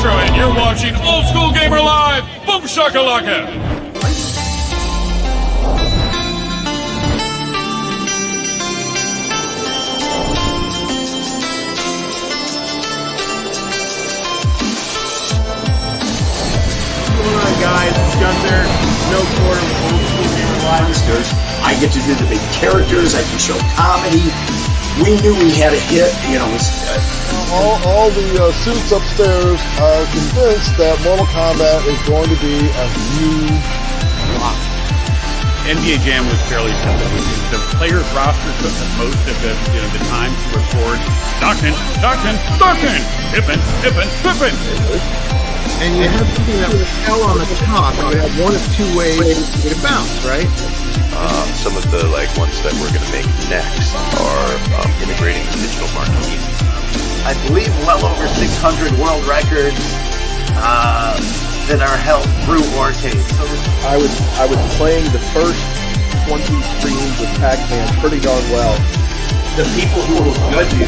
And you're watching Old School Gamer Live. Boom shakalaka! What's going on, guys? It's Gunther. No quarter with Old School Gamer Live. I get to do the big characters. I can show comedy. We knew we had a hit. You know, it was, all the suits upstairs are convinced that Mortal Kombat is going to be a huge flop. NBA Jam was fairly simple. The players' roster took most of the time to record Stockton, Pippen. And you had something that was hell on the top, and you had one of two ways to get it bounce, right? Some of the ones that we're going to make next are integrating the digital marquee. I believe, well over 600 world records that are held through arcades. So I was playing the first 20 streams of Pac-Man pretty darn well. the people who will judge you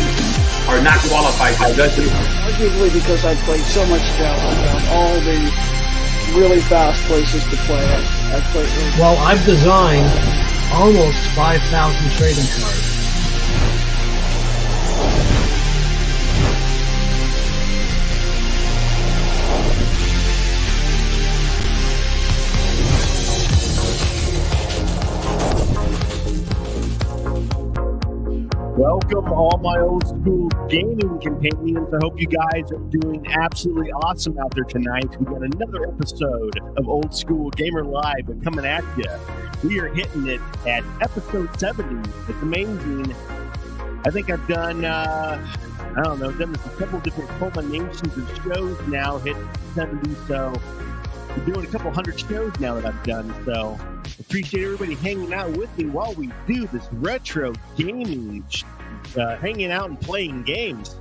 are not qualified to judge you. Arguably because I played so much Java, I found all the really fast places to play. Well, I've designed almost 5,000 trading cards. Welcome, all my old school gaming companions. I hope you guys are doing absolutely awesome out there tonight. We got another episode of Old School Gamer Live coming at you. We are hitting it at episode 70. It's amazing. I think I've done, I've done a couple different culminations of shows now, hit 70. So we're doing a couple hundred shows now that I've done. So appreciate everybody hanging out with me while we do this retro gaming, hanging out and playing games.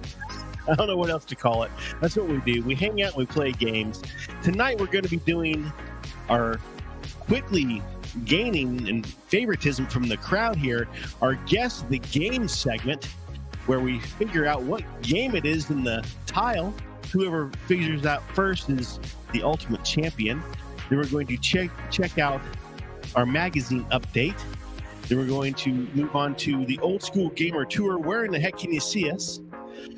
I don't know what else to call it. That's what we do. We hang out and we play games. Tonight we're going to be doing our quickly gaining and favoritism from the crowd here, our Guess the Game segment, where we figure out what game it is in the tile. Whoever figures out first is the ultimate champion. Then we're going to check out our magazine update. Then we're going to move on to the Old School Gamer Tour. Where in the heck can you see us?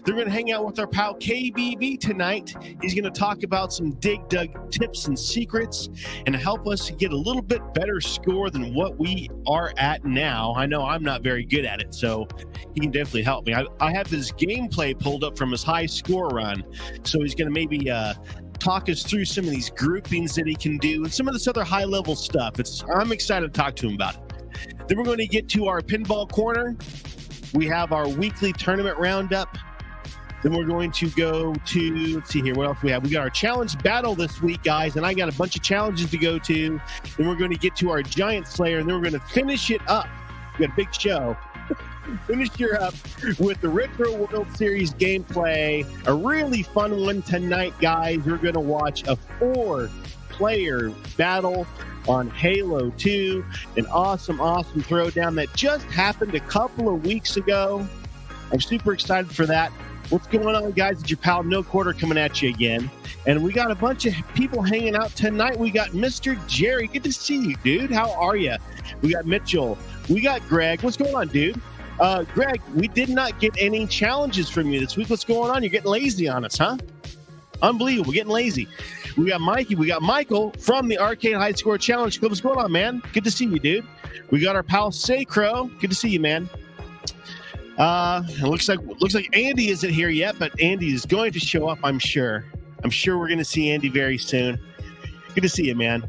They're going to hang out with our pal KBB tonight. He's going to talk about some Dig Dug tips and secrets and help us get a little bit better score than what we are at now. I know I'm not very good at it, so he can definitely help me. I have his gameplay pulled up from his high score run, so he's going to maybe talk us through some of these groupings that he can do and some of this other high-level stuff. I'm excited to talk to him about it. Then we're going to get to our pinball corner. We have our weekly tournament roundup. Then we're going to go to, let's see here, what else we have? We got our challenge battle this week, guys, and I got a bunch of challenges to go to. Then we're going to get to our Giant Slayer, and then we're going to finish it up. We got a big show. Finish it up with the Retro World Series gameplay. A really fun one tonight, guys. We're going to watch a 4-player battle on Halo 2. An awesome throwdown that just happened a couple of weeks ago. I'm super excited for that. What's going on, guys? It's your pal No Quarter coming at you again. And we got a bunch of people hanging out tonight. We got Mr. Jerry. Good to see you, dude. How are you? We got Mitchell. We got Greg. What's going on, dude? Greg, we did not get any challenges from you this week. What's going on? You're getting lazy on us, huh? Unbelievable. We're getting lazy. We got Mikey. We got Michael from the Arcade High Score Challenge Club. What's going on, man? Good to see you, dude. We got our pal Sacro. Good to see you, man. It looks like Andy isn't here yet, but Andy is going to show up, I'm sure. I'm sure we're going to see Andy very soon. Good to see you, man.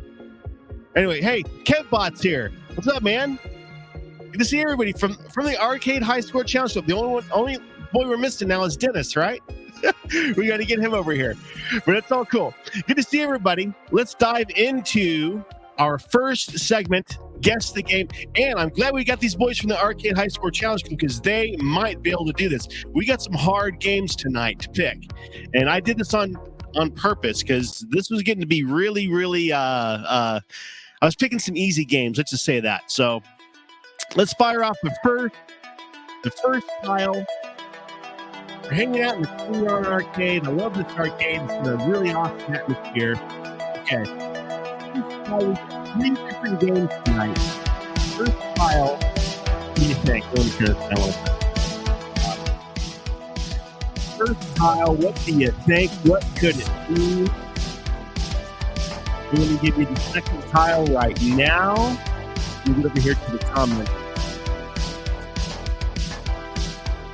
Anyway, hey, KevBot's here. What's up, man? Good to see everybody from the Arcade High Score Challenge Club. The only boy we're missing now is Dennis, right? We got to get him over here. But it's all cool. Good to see everybody. Let's dive into our first segment, Guess the Game. And I'm glad we got these boys from the Arcade High Score Challenge because they might be able to do this. We got some hard games tonight to pick. And I did this on purpose because this was getting to be really, I was picking some easy games. Let's just say that. So let's fire off the first tile. We're hanging out in the Cooleyard Arcade. I love this arcade. It's in a really awesome atmosphere. Okay. Three different games tonight. First tile. What do you think? First tile, what do you think? What could it be? I'm going to give you the second tile right now. Move it over here to the comment.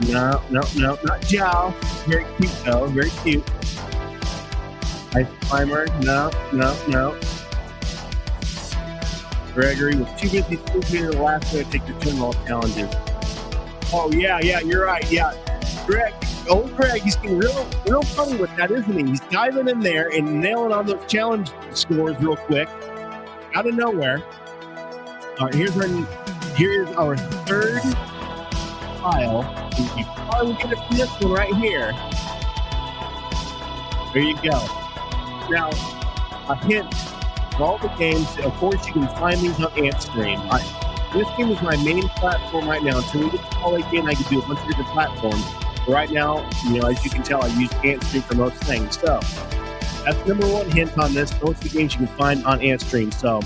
No, not Jow. Very cute, though. Very cute. Ice Climber. No. Gregory was too busy sleeping in the last day to take your turn all challenges. Oh, yeah, you're right. Yeah. Greg, he's getting real funny with that, isn't he? He's diving in there and nailing on those challenge scores real quick. Out of nowhere. All right, here's our third tile. You probably get it from this one right here. There you go. Now, a hint for all the games, of course, you can find these on Antstream. This game is my main platform right now. Until we get to Call 8 I can do a bunch of different platforms. But right now, as you can tell, I use Antstream for most things. So, that's number one hint on this. Most of the games you can find on Antstream. So,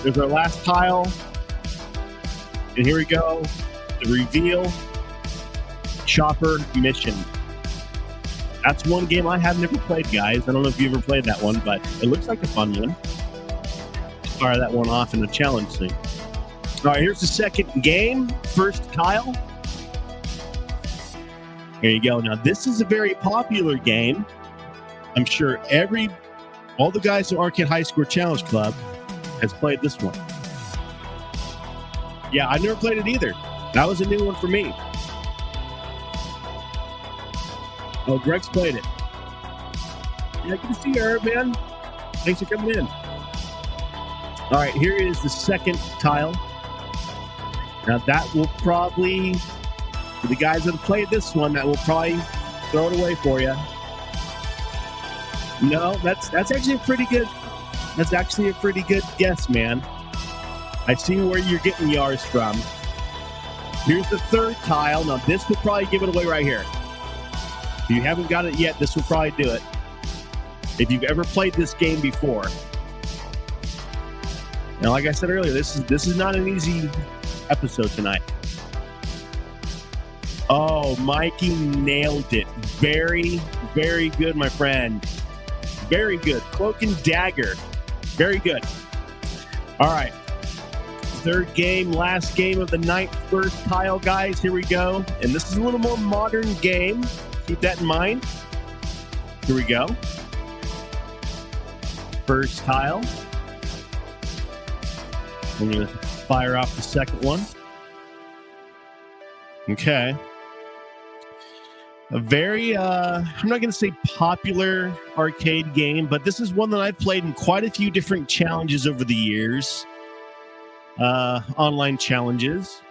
there's our last tile. And here we go. The reveal. Chopper Mission. That's one game I have never played, guys. I don't know if you ever played that one, but it looks like a fun one. Fire that one off in the challenge thing. All right, here's the second game. First tile. There you go. Now, this is a very popular game. I'm sure all the guys in Arcade High Score Challenge Club has played this one. Yeah, I never played it either. That was a new one for me. Oh, Greg's played it. Yeah, good to see you, Herb, man. Thanks for coming in. All right, here is the second tile. Now, that will probably, for the guys that have played this one, that will probably throw it away for you. No, that's actually a pretty good guess, man. I see where you're getting yours from. Here's the third tile. Now, this will probably give it away right here. If you haven't got it yet, this will probably do it. If you've ever played this game before. Now, like I said earlier, this is not an easy episode tonight. Oh, Mikey nailed it. Very, very good, my friend. Very good. Cloak and Dagger. Very good. All right. Third game, last game of the night. First tile, guys. Here we go. And this is a little more modern game. Keep that in mind. Here we go. First tile. I'm going to fire off the second one. Okay. A very, I'm not going to say popular arcade game, but this is one that I've played in quite a few different challenges over the years. Online challenges.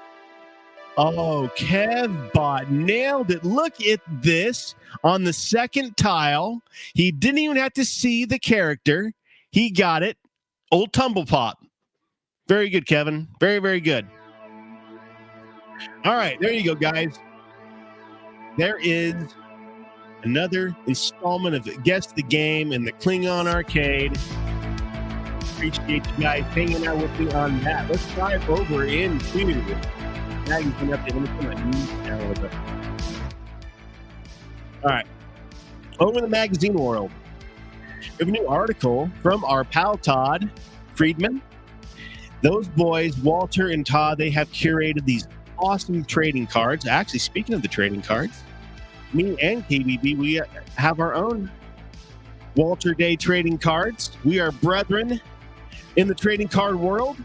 Oh, KevBot nailed it. Look at this on the second tile. He didn't even have to see the character. He got it. Old Tumble Pop. Very good, Kevin. Very, very good. All right, there you go, guys. There is another installment of Guess the Game in the Klingon Arcade. Appreciate you guys hanging out with me on that. Let's dive over into magazine update. Let me put my news down a little bit. All right. Over the magazine world, we have a new article from our pal Todd Friedman. Those boys, Walter and Todd, they have curated these awesome trading cards. Actually, speaking of the trading cards, me and KBB, we have our own Walter Day trading cards. We are brethren in the trading card world.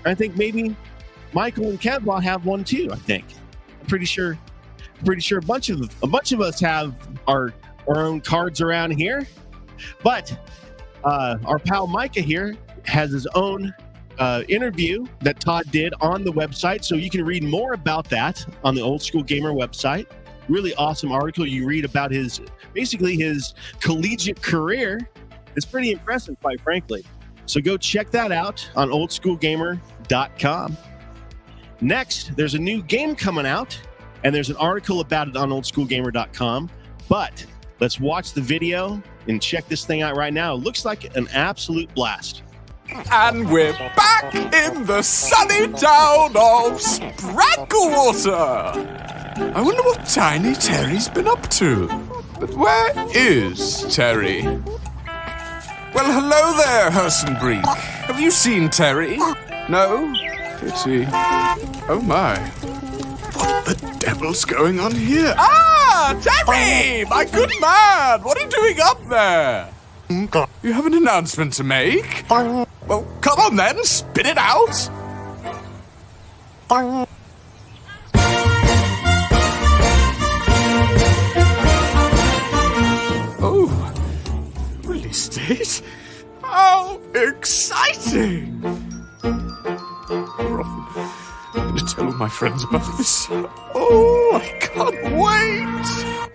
I think maybe Michael and Kevin have one too. I think. I'm pretty sure a bunch of us have our own cards around here. But our pal Micah here has his own interview that Todd did on the website, so you can read more about that on the Old School Gamer website. Really awesome article. You read about his collegiate career. It's pretty impressive, quite frankly. So go check that out on oldschoolgamer.com. Next, there's a new game coming out, and there's an article about it on oldschoolgamer.com. But let's watch the video and check this thing out right now. It looks like an absolute blast. And we're back in the sunny town of Spranklewater. I wonder what Tiny Terry's been up to. But where is Terry? Well, hello there, Hersenbreek. Have you seen Terry? No? Pity. Oh my. What the devil's going on here? Ah, Terry! My good man! What are you doing up there? You have an announcement to make? Well, come on then, spit it out! Oh, release date? How exciting! I'm going to tell all my friends about this. Oh, I can't wait!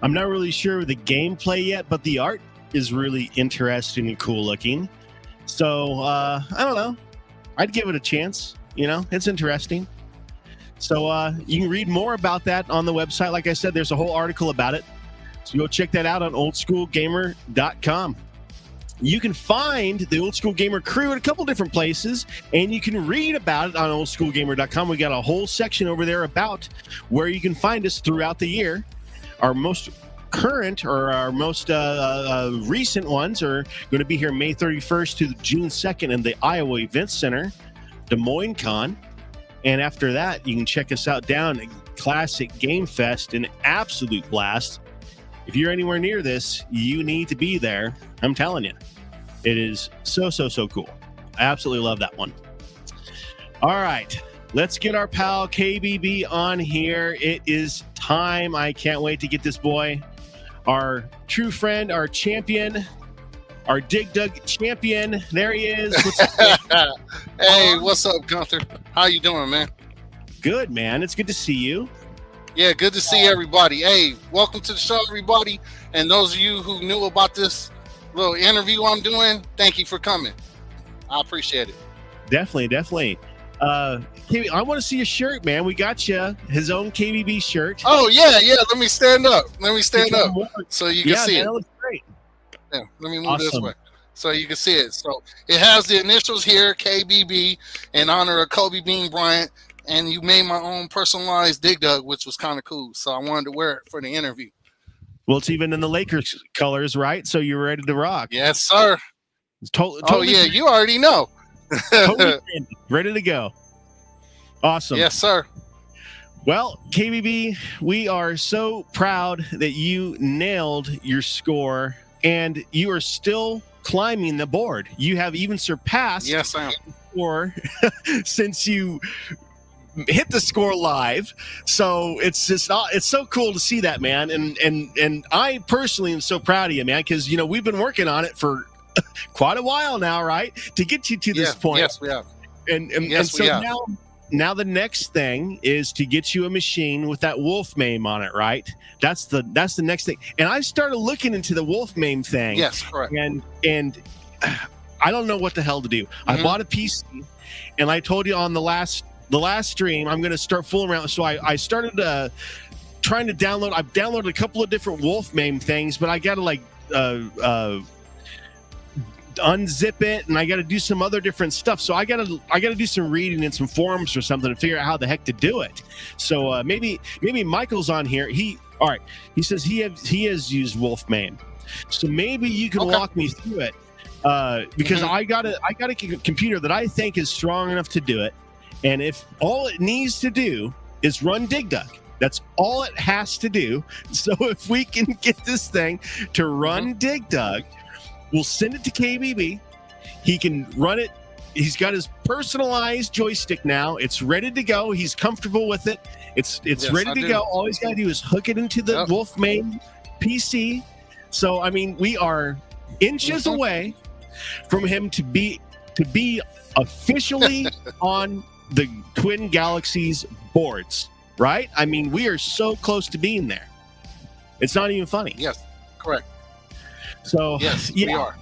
I'm not really sure of the gameplay yet, but the art is really interesting and cool looking. So, I don't know. I'd give it a chance. You know, it's interesting. So, you can read more about that on the website. Like I said, there's a whole article about it. So go check that out on oldschoolgamer.com. You can find the Old School Gamer crew at a couple different places, and you can read about it on oldschoolgamer.com. We got a whole section over there about where you can find us throughout the year. Our most current or our most recent ones are going to be here May 31st to June 2nd in the Iowa Events Center, Des Moines Con. And after that, you can check us out down at Classic Game Fest, an absolute blast. If you're anywhere near this, you need to be there. I'm telling you, it is so cool. I absolutely love that one. All right. Let's get our pal KBB on here. It is time. I can't wait to get this boy, our true friend, our champion, our Dig Dug champion. There he is. Hey, what's up, Gunther? How you doing, man? Good, man. It's good to see you. Yeah, good to see everybody. Hey, welcome to the show, everybody. And those of you who knew about this little interview I'm doing, thank you for coming. I appreciate it. Definitely. I want to see a shirt, man. We got you his own KBB shirt. Oh yeah. Let me stand up. So you can see man, it. That looks great. Yeah, let me move this way so you can see it. So it has the initials here, KBB, in honor of Kobe Bean Bryant, and you made my own personalized Dig Dug, which was kind of cool. So I wanted to wear it for the interview. Well, it's even in the Lakers colors, right? So you're ready to rock. Yes, sir. Totally yeah, you already know. totally ready to go. Awesome. Yes, sir. Well, KBB, we are so proud that you nailed your score, and you are still climbing the board. You have even surpassed yes, I am. the score since you hit the score live. So it's so cool to see that, man. And I personally am so proud of you, man, because we've been working on it for quite a while now, right? To get you to this point. Yes, we have. And so now the next thing is to get you a machine with that wolf mame on it, right? That's the next thing. And I started looking into the wolf mame thing. Yes, correct. And I don't know what the hell to do. I bought a PC, and I told you on the last stream I'm going to start fooling around. So I started trying to download. I've downloaded a couple of different wolf mame things, but I got to unzip it, and I got to do some other different stuff. So I got to do some reading in some forums or something to figure out how the heck to do it. So maybe Michael's on here. He says he has used wolf mame. So maybe you can walk me through it because I got a computer that I think is strong enough to do it. And if all it needs to do is run Dig Dug, that's all it has to do. So if we can get this thing to run Dig Dug, we'll send it to KBB. He can run it. He's got his personalized joystick now. It's ready to go. He's comfortable with it. It's ready to go. All he's got to do is hook it into the Wolfmane PC. So I mean, we are inches away from him to be officially on the Twin Galaxies boards, right? I mean, we are so close to being there. It's not even funny. Yes, correct. So yes, we are.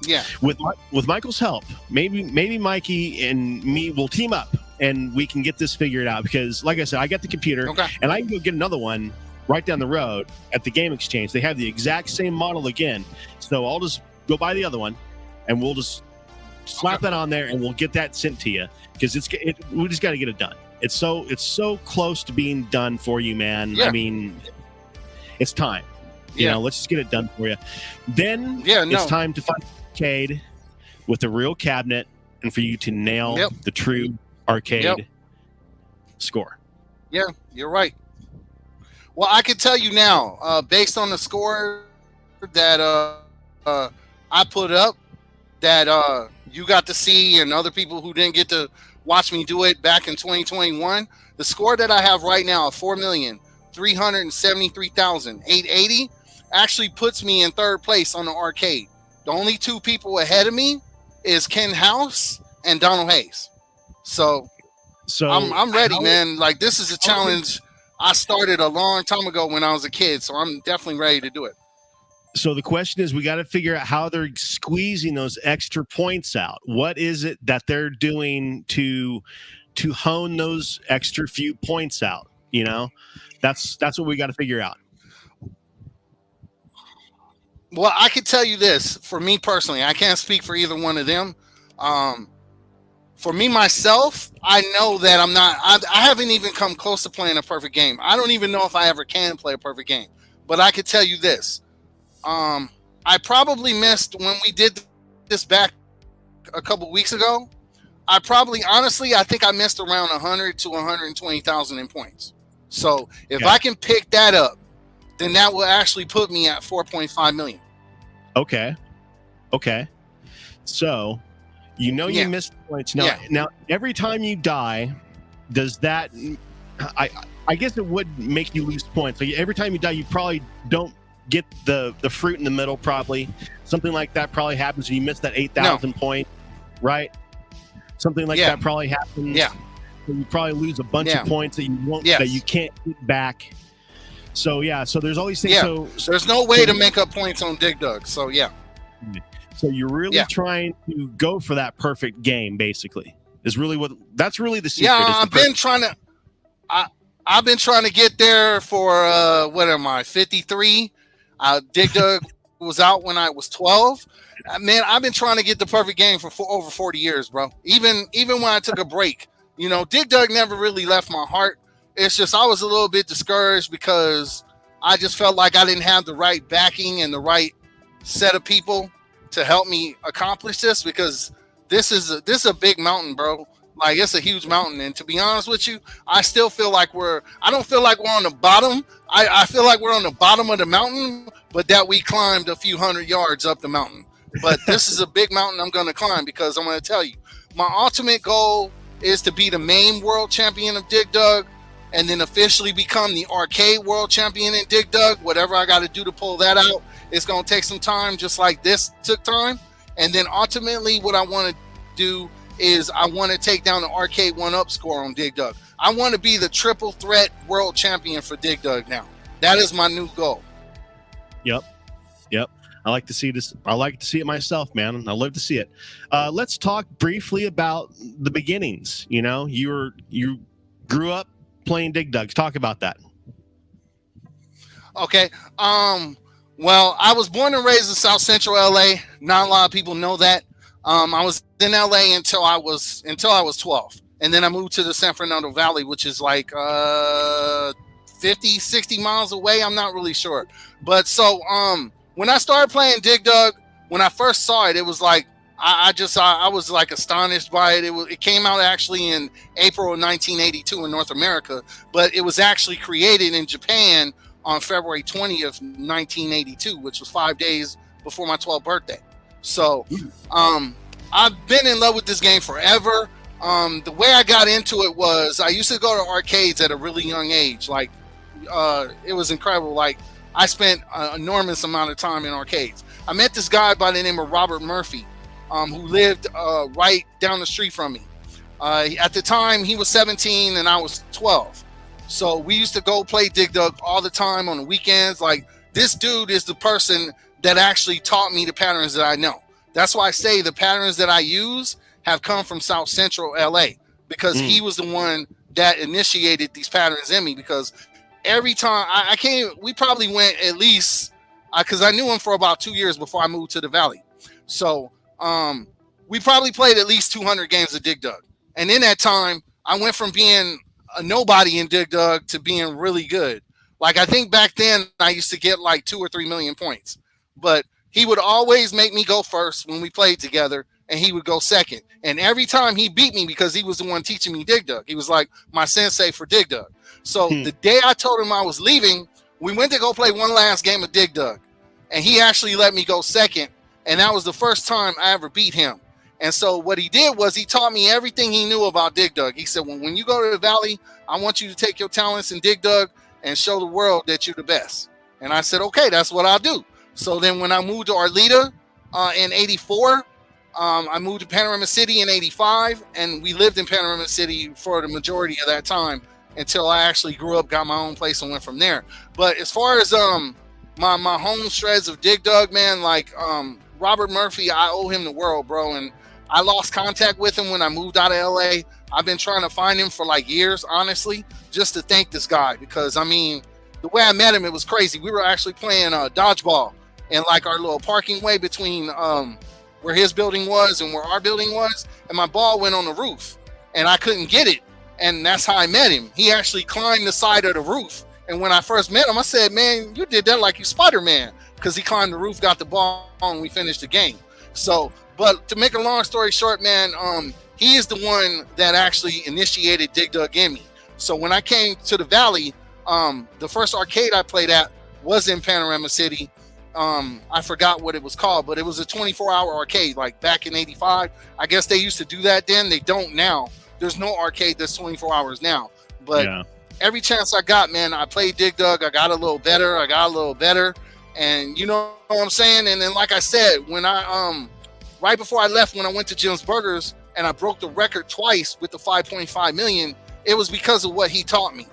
Yeah. With Michael's help, maybe Mikey and me will team up and we can get this figured out, because like I said, I got the computer and I can go get another one right down the road at the Game Exchange. They have the exact same model again. So I'll just go buy the other one and we'll just slap that on there and we'll get that sent to you, because we just got to get it done. It's so close to being done for you, man. Yeah. I mean, it's time. Let's just get it done for you. Then it's time to find arcade with a real cabinet and for you to nail the true arcade score. Yeah, you're right. Well, I can tell you now, based on the score that I put up, that you got to see, and other people who didn't get to watch me do it back in 2021, the score that I have right now of 4,373,880 actually puts me in third place on the arcade. The only two people ahead of me is Ken House and Donald Hayes. So I'm ready, man. Like, this is a challenge I started a long time ago when I was a kid, so I'm definitely ready to do it. So the question is, we got to figure out how they're squeezing those extra points out. What is it that they're doing to hone those extra few points out? That's what we got to figure out. Well, I can tell you this, for me personally, I can't speak for either one of them. For me, myself, I know that I haven't even come close to playing a perfect game. I don't even know if I ever can play a perfect game, but I can tell you this. I probably missed when we did this back a couple weeks ago. I think I missed around 100 to 120,000 in points. So if I can pick that up, then that will actually put me at 4.5 million. Okay. So, you missed points. Now, every time you die, does that? I guess it would make you lose points. Like, every time you die, you probably don't get the fruit in the middle. Probably something like that probably happens when you miss that 8,000 point, right? Something like that probably happens. Yeah. So you probably lose a bunch of points that you won't, that you can't get back. So there's always things. So there's no way to make up points on Dig Dug. So So you're really trying to go for that perfect game, basically. That's really the secret. Yeah, I've been trying to get there for what am I, 53? Dig Dug was out when I was 12. Man, I've been trying to get the perfect game for over 40 years, bro. Even when I took a break, Dig Dug never really left my heart. It's just I was a little bit discouraged because I just felt like I didn't have the right backing and the right set of people to help me accomplish this, because this is a big mountain, bro. Like, it's a huge mountain, and to be honest with you, I still feel like I don't feel like we're on the bottom. I feel like we're on the bottom of the mountain, but that we climbed a few hundred yards up the mountain. But this is a big mountain I'm going to climb, because I'm going to tell you, my ultimate goal is to be the main world champion of Dig Dug, and then officially become the arcade world champion in Dig Dug. Whatever I got to do to pull that out, it's going to take some time, just like this took time. And then ultimately what I want to do is I want to take down the arcade 1-up score on Dig Dug. I want to be the triple threat world champion for Dig Dug now. That is my new goal. Yep. I like to see this. I like to see it myself, man. I love to see it. Let's talk briefly about the beginnings. You grew up playing Dig Dugs. Talk about that. Okay. Well, I was born and raised in South Central LA. Not a lot of people know that. I was in LA until I was 12. And then I moved to the San Fernando Valley, which is like 50, 60 miles away. I'm not really sure. But so when I started playing Dig Dug, when I first saw it, it was like I was like astonished by it. It came out actually in April of 1982 in North America, but it was actually created in Japan on February 20th, 1982, which was 5 days before my 12th birthday. So I've been in love with this game forever. The way I got into it was I used to go to arcades at a really young age. Like, it was incredible. Like, I spent an enormous amount of time in arcades. I met this guy by the name of Robert Murphy, who lived right down the street from me. At the time, he was 17 and I was 12. So we used to go play Dig Dug all the time on the weekends. Like, this dude is the person that actually taught me the patterns that I know. That's why I say the patterns that I use have come from South Central LA, because he was the one that initiated these patterns in me. Because every time we probably went at least, because I knew him for about 2 years before I moved to the Valley. So we probably played at least 200 games of Dig Dug. And in that time, I went from being a nobody in Dig Dug to being really good. Like, I think back then I used to get like 2 or 3 million points, but he would always make me go first when we played together, and he would go second. And every time he beat me, because he was the one teaching me Dig Dug. He was like my sensei for Dig Dug. So the day I told him I was leaving, we went to go play one last game of Dig Dug, and he actually let me go second. And that was the first time I ever beat him. And so what he did was he taught me everything he knew about Dig Dug. He said, when you go to the Valley, I want you to take your talents in Dig Dug and show the world that you're the best. And I said, okay, that's what I'll do. So then when I moved to Arleta in 84, I moved to Panorama City in 85, and we lived in Panorama City for the majority of that time until I actually grew up, got my own place, and went from there. But as far as my home shreds of Dig Dug, man, like Robert Murphy, I owe him the world, bro. And I lost contact with him when I moved out of LA. I've been trying to find him for like years, honestly, just to thank this guy, because I mean, the way I met him, it was crazy. We were actually playing dodgeball in like our little parking way between where his building was and where our building was, and my ball went on the roof and I couldn't get it. And that's how I met him. He actually climbed the side of the roof. And when I first met him, I said, man, you did that like you Spider-Man, because he climbed the roof, got the ball, and we finished the game. So, but to make a long story short, man, he is the one that actually initiated Dig Dug in me. So when I came to the Valley, the first arcade I played at was in Panorama City. I forgot what it was called, but it was a 24-hour arcade, like back in 85. I guess they used to do that then. They don't now. There's no arcade that's 24 hours now. But every chance I got, man, I played Dig Dug. I got a little better. And you know what I'm saying? And then, like I said, when I right before I left, when I went to Jim's Burgers and I broke the record twice with the 5.5 million, it was because of what he taught me.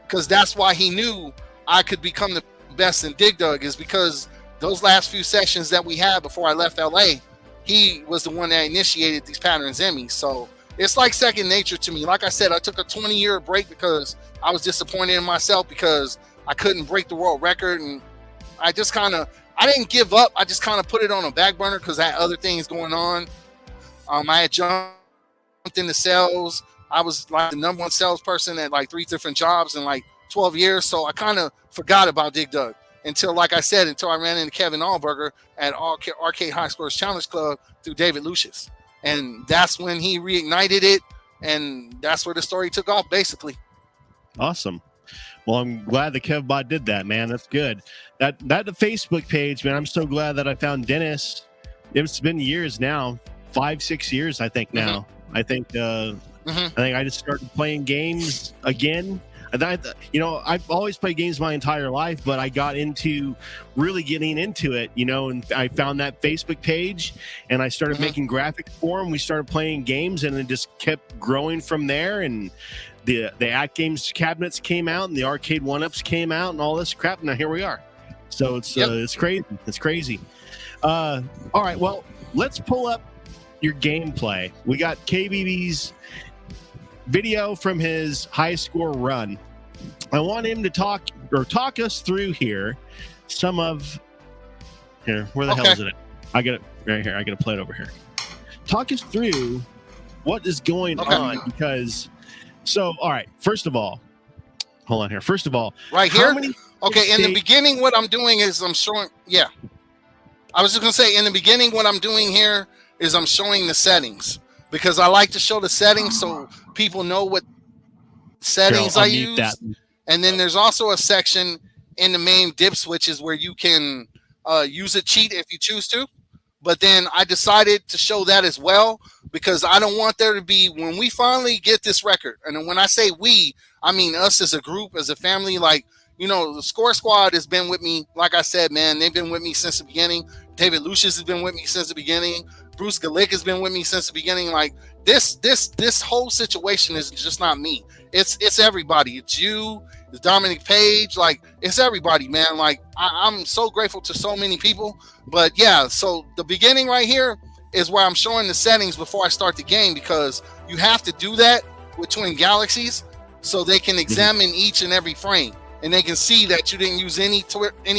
Because that's why he knew I could become the best in Dig Dug, is because those last few sessions that we had before I left LA, he was the one that initiated these patterns in me. So it's like second nature to me. Like I said, I took a 20-year break because I was disappointed in myself because I couldn't break the world record. And I just I didn't give up. I just kind of put it on a back burner because I had other things going on. I had jumped into sales. I was like the #1 salesperson at like 3 different jobs in like 12 years. So I kind of forgot about Dig Dug until, like I said, until I ran into Kevin Allberger at Arcade High Scores Challenge Club through David Lucius. And that's when he reignited it. And that's where the story took off, basically. Awesome. Well, I'm glad that KevBot did that, man. That's good. That the Facebook page, man. I'm so glad that I found Dennis. It's been years now, 5-6 years, I think now. Mm-hmm. I think I just started playing games again. I've always played games my entire life, but I got into really getting into it, and I found that Facebook page and I started making graphics for them. We started playing games and it just kept growing from there. And the At Games cabinets came out and the arcade 1-ups came out and all this crap. Now here we are. So it's crazy. It's crazy. All right. Well, let's pull up your gameplay. We got KBB's video from his high score run. I want him to talk us through here some of here. Where the hell is it? I got it right here. I got to play it over here. Talk us through what is going on, because all right. First of all, hold on here. First of all, right here. In the beginning, what I'm doing is I'm showing. Yeah, I was just gonna say in the beginning, what I'm doing here is I'm showing the settings, because I like to show the settings so people know what settings I use. And then there's also a section in the main dip switches where you can use a cheat if you choose to. But then I decided to show that as well, because I don't want there to be, when we finally get this record, and when I say we, I mean us as a group, as a family. Like, the Score Squad has been with me. Like I said, man, they've been with me since the beginning. David Lucius has been with me since the beginning. Bruce Galick has been with me since the beginning. Like this whole situation is just not me. It's everybody. It's you, it's Dominic Page. Like, it's everybody, man. Like, I'm so grateful to so many people. But yeah, so the beginning right here is where I'm showing the settings before I start the game, because you have to do that with Twin Galaxies so they can examine each and every frame and they can see that you didn't use any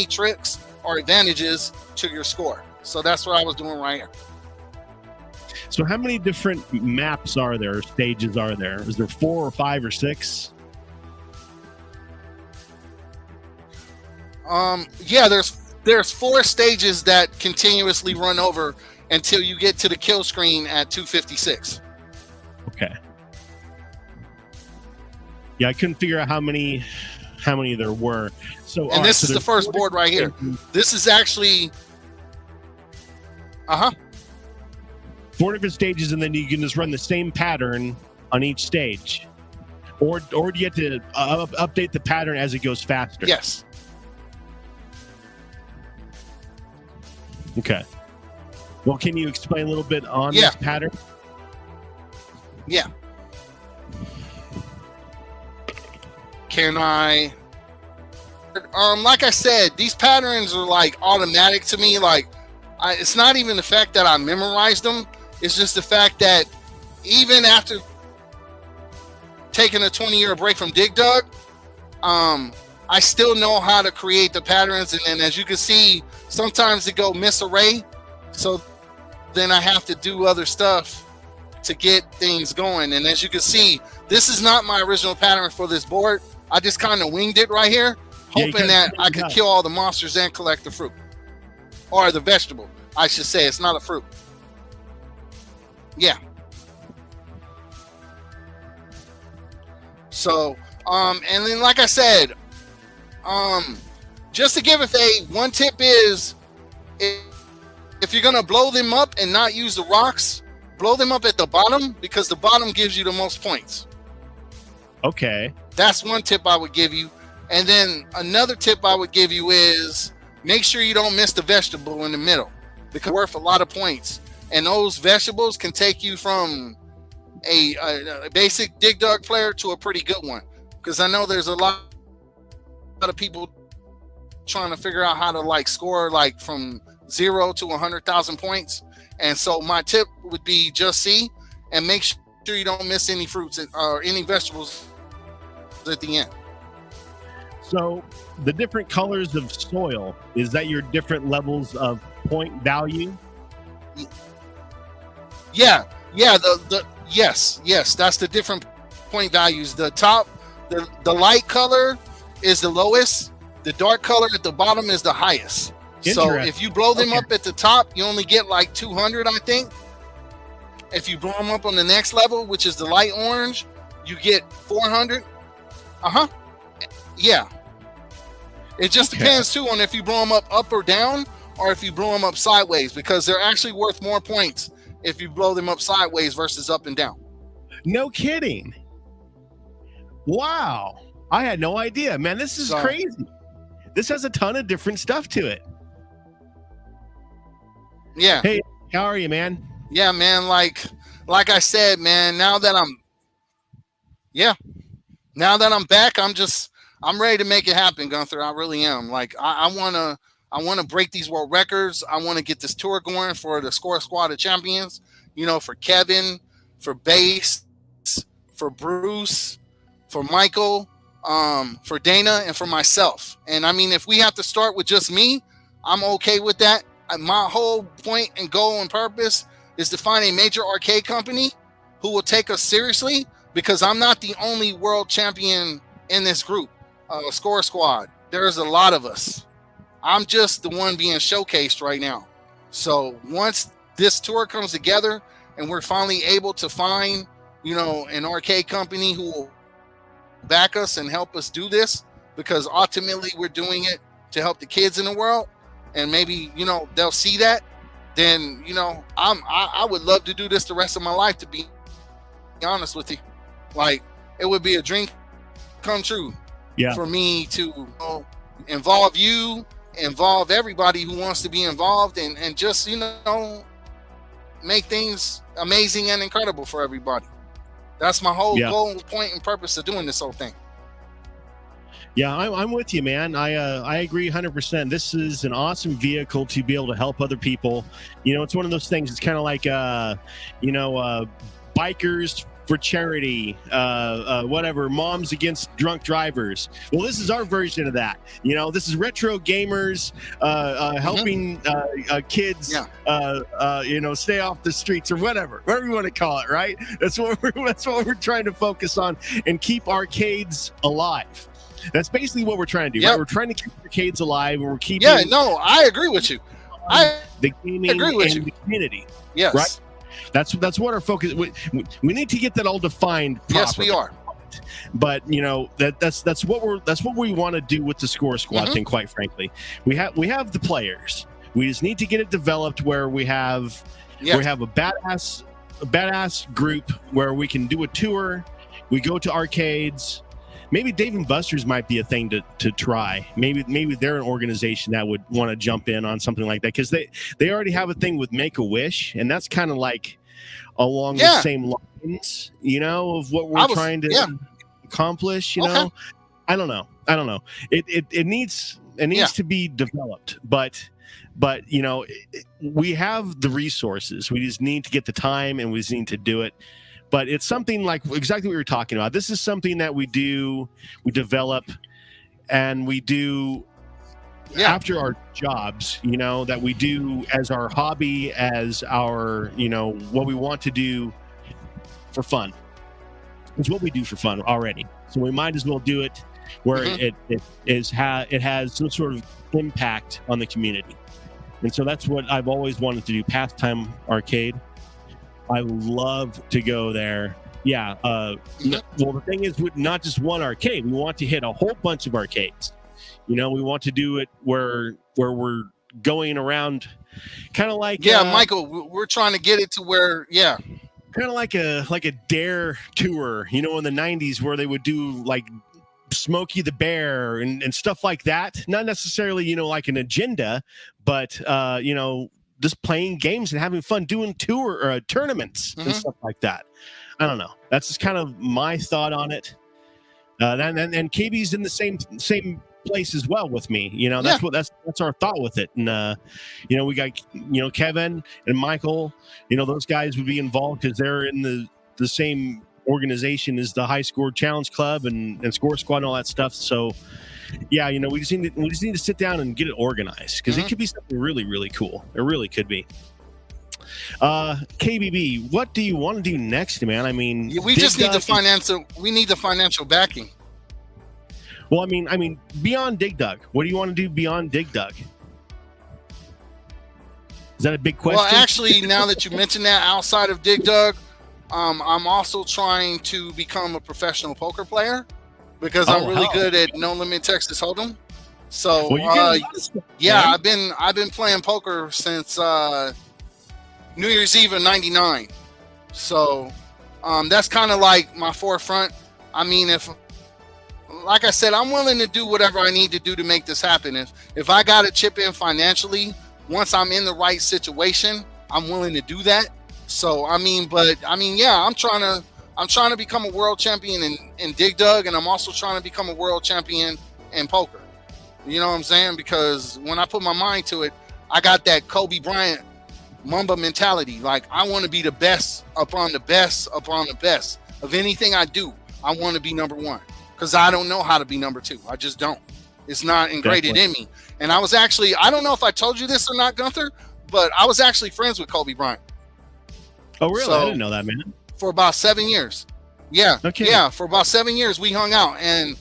tricks or advantages to your score. So that's what I was doing right here. So how many different maps are there, or stages are there? Is there 4 or 5 or 6? Yeah, there's 4 stages that continuously run over until you get to the kill screen at 256. Okay. Yeah, I couldn't figure out how many there were. So, and this is the first board right here. This is actually 4 different stages, and then you can just run the same pattern on each stage, or do you have to update the pattern as it goes faster? Yes. Okay. Well, can you explain a little bit on this pattern? Yeah. Can I? Like I said, these patterns are like automatic to me. Like, it's not even the fact that I memorized them. It's just the fact that even after taking a 20-year break from Dig Dug, I still know how to create the patterns. And then, as you can see, sometimes they go misarray. So then I have to do other stuff to get things going. And as you can see, this is not my original pattern for this board. I just kind of winged it right here, hoping that I could kill all the monsters and collect the fruit. Or the vegetable, I should say. It's not a fruit. Yeah. So, and then like I said, just to give one tip is, if you're going to blow them up and not use the rocks, blow them up at the bottom, because the bottom gives you the most points. Okay. That's one tip I would give you. And then another tip I would give you is make sure you don't miss the vegetable in the middle, because it's worth a lot of points. And those vegetables can take you from a basic Dig Dug player to a pretty good one. Because I know there's a lot of people trying to figure out how to like score like from 0 to 100,000 points. And so my tip would be just see and make sure you don't miss any fruits or any vegetables at the end. So the different colors of soil, is that your different levels of point value? Yeah. Yes. That's the different point values. The top, the light color is the lowest. The dark color at the bottom is the highest. So if you blow them up at the top, you only get like 200, I think. If you blow them up on the next level, which is the light orange, you get 400. Yeah. It just depends too on if you blow them up or down, or if you blow them up sideways, because they're actually worth more points if you blow them up sideways versus up and down. No kidding. Wow. I had no idea, man. This is crazy. This has a ton of different stuff to it. Yeah. Hey, how are you, man? Yeah, man. Like I said, man, now that I'm back, I'm ready to make it happen, Gunther. I really am. Like, I want to break these world records. I want to get this tour going for the Score Squad of Champions, for Kevin, for Base, for Bruce, for Michael, for Dana, and for myself. And I mean, if we have to start with just me, I'm okay with that. My whole point and goal and purpose is to find a major arcade company who will take us seriously, because I'm not the only world champion in this group, Score Squad. There's a lot of us. I'm just the one being showcased right now. So once this tour comes together and we're finally able to find, an arcade company who will back us and help us do this, because ultimately we're doing it to help the kids in the world, and maybe, they'll see that, then, I would love to do this the rest of my life, to be honest with you. Like, it would be a dream come true for me to involve you, involve everybody who wants to be involved, and just, make things amazing and incredible for everybody. That's my whole goal, point, and purpose of doing this whole thing. Yeah, I'm with you, man. I agree 100%. This is an awesome vehicle to be able to help other people. It's one of those things. It's kind of like, bikers for charity, whatever, moms against drunk drivers. Well, this is our version of that. This is retro gamers helping kids, stay off the streets, or whatever you want to call it. Right? That's what we're trying to focus on, and keep arcades alive. That's basically what we're trying to do. Right? We're trying to keep arcades alive, and we're keeping. Yeah, no, I agree with you. The gaming and the community. Yes. Right? That's what our focus. We need to get that all defined properly. Yes, we are. But that's what we want to do with the Score Squad thing. Quite frankly, we have the players. We just need to get it developed where we have a badass group where we can do a tour. We go to arcades. Maybe Dave and Buster's might be a thing to try. Maybe they're an organization that would want to jump in on something like that, because they already have a thing with Make-A-Wish, and that's kind of like along the same lines, of what we're trying to accomplish. I don't know. It needs to be developed, but we have the resources. We just need to get the time, and we just need to do it. But it's something like exactly what we were talking about. This is something that we develop, and we do after our jobs, that we do as our hobby, as our, what we want to do for fun. It's what we do for fun already. So we might as well do it where it has some sort of impact on the community. And so that's what I've always wanted to do, Pastime Arcade. I love to go there. Yeah. Well, the thing is, not just one arcade. We want to hit a whole bunch of arcades. We want to do it where we're going around, kind of like Michael. We're trying to get it to where kind of like a Dare tour. In the '90s, where they would do like Smokey the Bear and stuff like that. Not necessarily like an agenda, but just playing games and having fun, doing tournaments and stuff like that. I don't know. That's just kind of my thought on it. And KB's in the same place as well with me. That's our thought with it. And we got Kevin and Michael. Those guys would be involved because they're in the same organization as the High Score Challenge Club and Score Squad and all that stuff. So yeah, we just need to sit down and get it organized, because it could be something really, really cool. It really could be. KBB, what do you want to do next, man? I mean, we just need the financial. We need the financial backing. Well, I mean, beyond Dig Dug, what do you want to do beyond Dig Dug? Is that a big question? Well, actually, now that you mentioned that, outside of Dig Dug, I'm also trying to become a professional poker player because I'm really good at No Limit Texas Hold'em. So, yeah, I've been playing poker since New Year's Eve of '99. So, that's kind of like my forefront. I mean, like I said, I'm willing to do whatever I need to do to make this happen. If I got to chip in financially, once I'm in the right situation, I'm willing to do that. So, yeah, I'm trying to become a world champion in Dig Dug, and I'm also trying to become a world champion in poker. You know what I'm saying? Because when I put my mind to it, I got that Kobe Bryant Mamba mentality. Like, I want to be the best upon the best upon the best of anything I do. I want to be number one because I don't know how to be number two. I just don't. It's not ingrained in me. And I was actually, I don't know if I told you this or not, Gunther, but I was actually friends with Kobe Bryant. Oh, really? I didn't know that, man. For about 7 years. Yeah. Okay. Yeah. For about 7 years, we hung out. And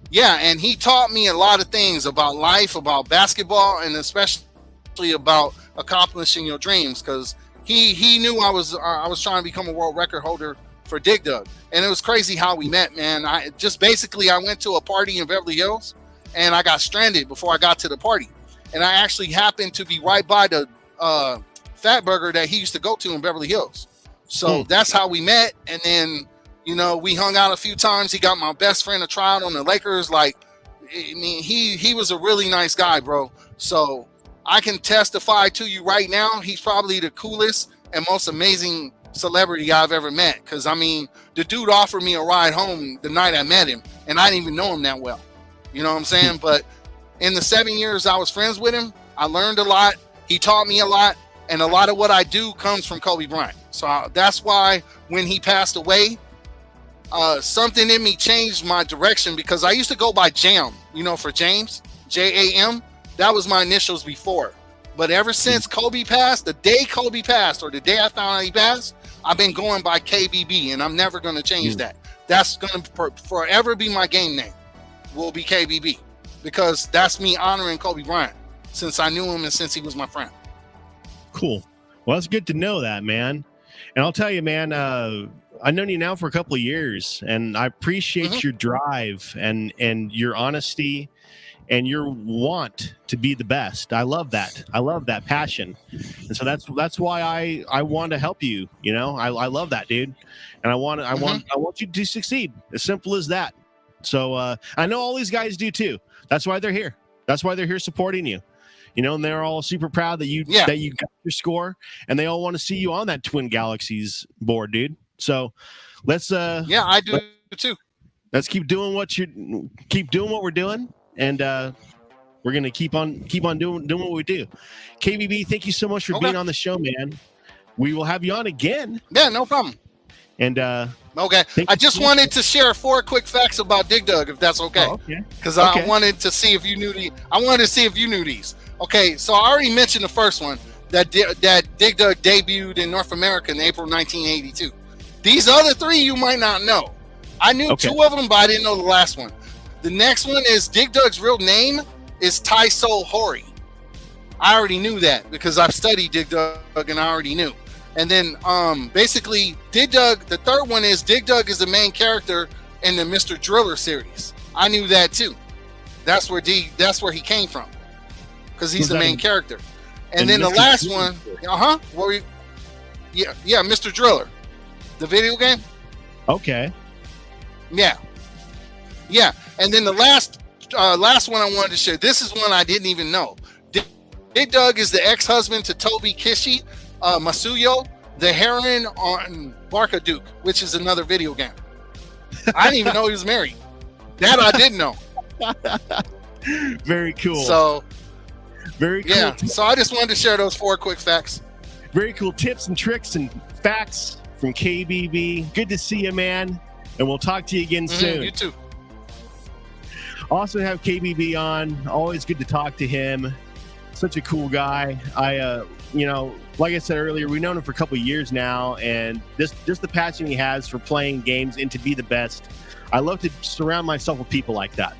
yeah, and he taught me a lot of things about life, about basketball, and especially about accomplishing your dreams. Because he knew I was trying to become a world record holder for Dig Dug. And it was crazy how we met, man. I went to a party in Beverly Hills, and I got stranded before I got to the party. And I actually happened to be right by the Fat Burger that he used to go to in Beverly Hills. So that's how we met. And then, you know, we hung out a few times. He got my best friend to try out on the Lakers. Like, I mean, he was a really nice guy, bro. So I can testify to you right now, he's probably the coolest and most amazing celebrity I've ever met. Because, I mean, the dude offered me a ride home the night I met him, and I didn't even know him that well. You know what I'm saying? But in the 7 years I was friends with him, I learned a lot. He taught me a lot. And a lot of what I do comes from Kobe Bryant. So that's why when he passed away, something in me changed my direction, because I used to go by Jam, you know, for James, Jam. That was my initials before. But ever since Kobe passed, the day Kobe passed, or the day I found out he passed, I've been going by KBB, and I'm never going to change that. That's going to forever be my game name, will be KBB, because that's me honoring Kobe Bryant since I knew him and since he was my friend. Cool. Well, it's good to know that, man. And I'll tell you, man, I've known you now for a couple of years, and I appreciate your drive and your honesty and your want to be the best. I love that. I love that passion. And so that's why I want to help you. You know, I love that, dude. And I want you to succeed. As simple as that. So I know all these guys do too. That's why they're here. That's why they're here supporting you. You know, and they're all super proud that you got your score, and they all want to see you on that Twin Galaxies board, dude. So let's I do too. Let's keep doing what we're doing, and we're gonna keep on doing what we do. KBB, thank you so much for being on the show, man. We will have you on again. Yeah, no problem. And okay, I just wanted to share 4 quick facts about Dig Dug, if that's okay. Because I wanted to see if you knew these. Okay, so I already mentioned the first one, that Dig Dug debuted in North America in April 1982. These other 3 you might not know. I knew 2 of them, but I didn't know the last one. The next one is Dig Dug's real name is Taiso Hori. I already knew that because I've studied Dig Dug and I already knew. And then basically Dig Dug, the third one is Dig Dug is the main character in the Mr. Driller series. I knew that too. That's where he came from, because he's the main character. And then the last one, Mr. Driller, the video game. Okay. Yeah. And then the last one I wanted to share. This is one I didn't even know. Dig Dug is the ex-husband to Toby Kishi Masuyo, the heroine on Barkaduke, which is another video game. I didn't even know he was married. That I didn't know. Very cool. So, very cool. Yeah. So I just wanted to share those 4 quick facts. Very cool tips and tricks and facts from KBB. Good to see you, man. And we'll talk to you again soon. You too. Also have KBB on. Always good to talk to him. Such a cool guy. Like I said earlier, we've known him for a couple of years now, and just the passion he has for playing games and to be the best. I love to surround myself with people like that.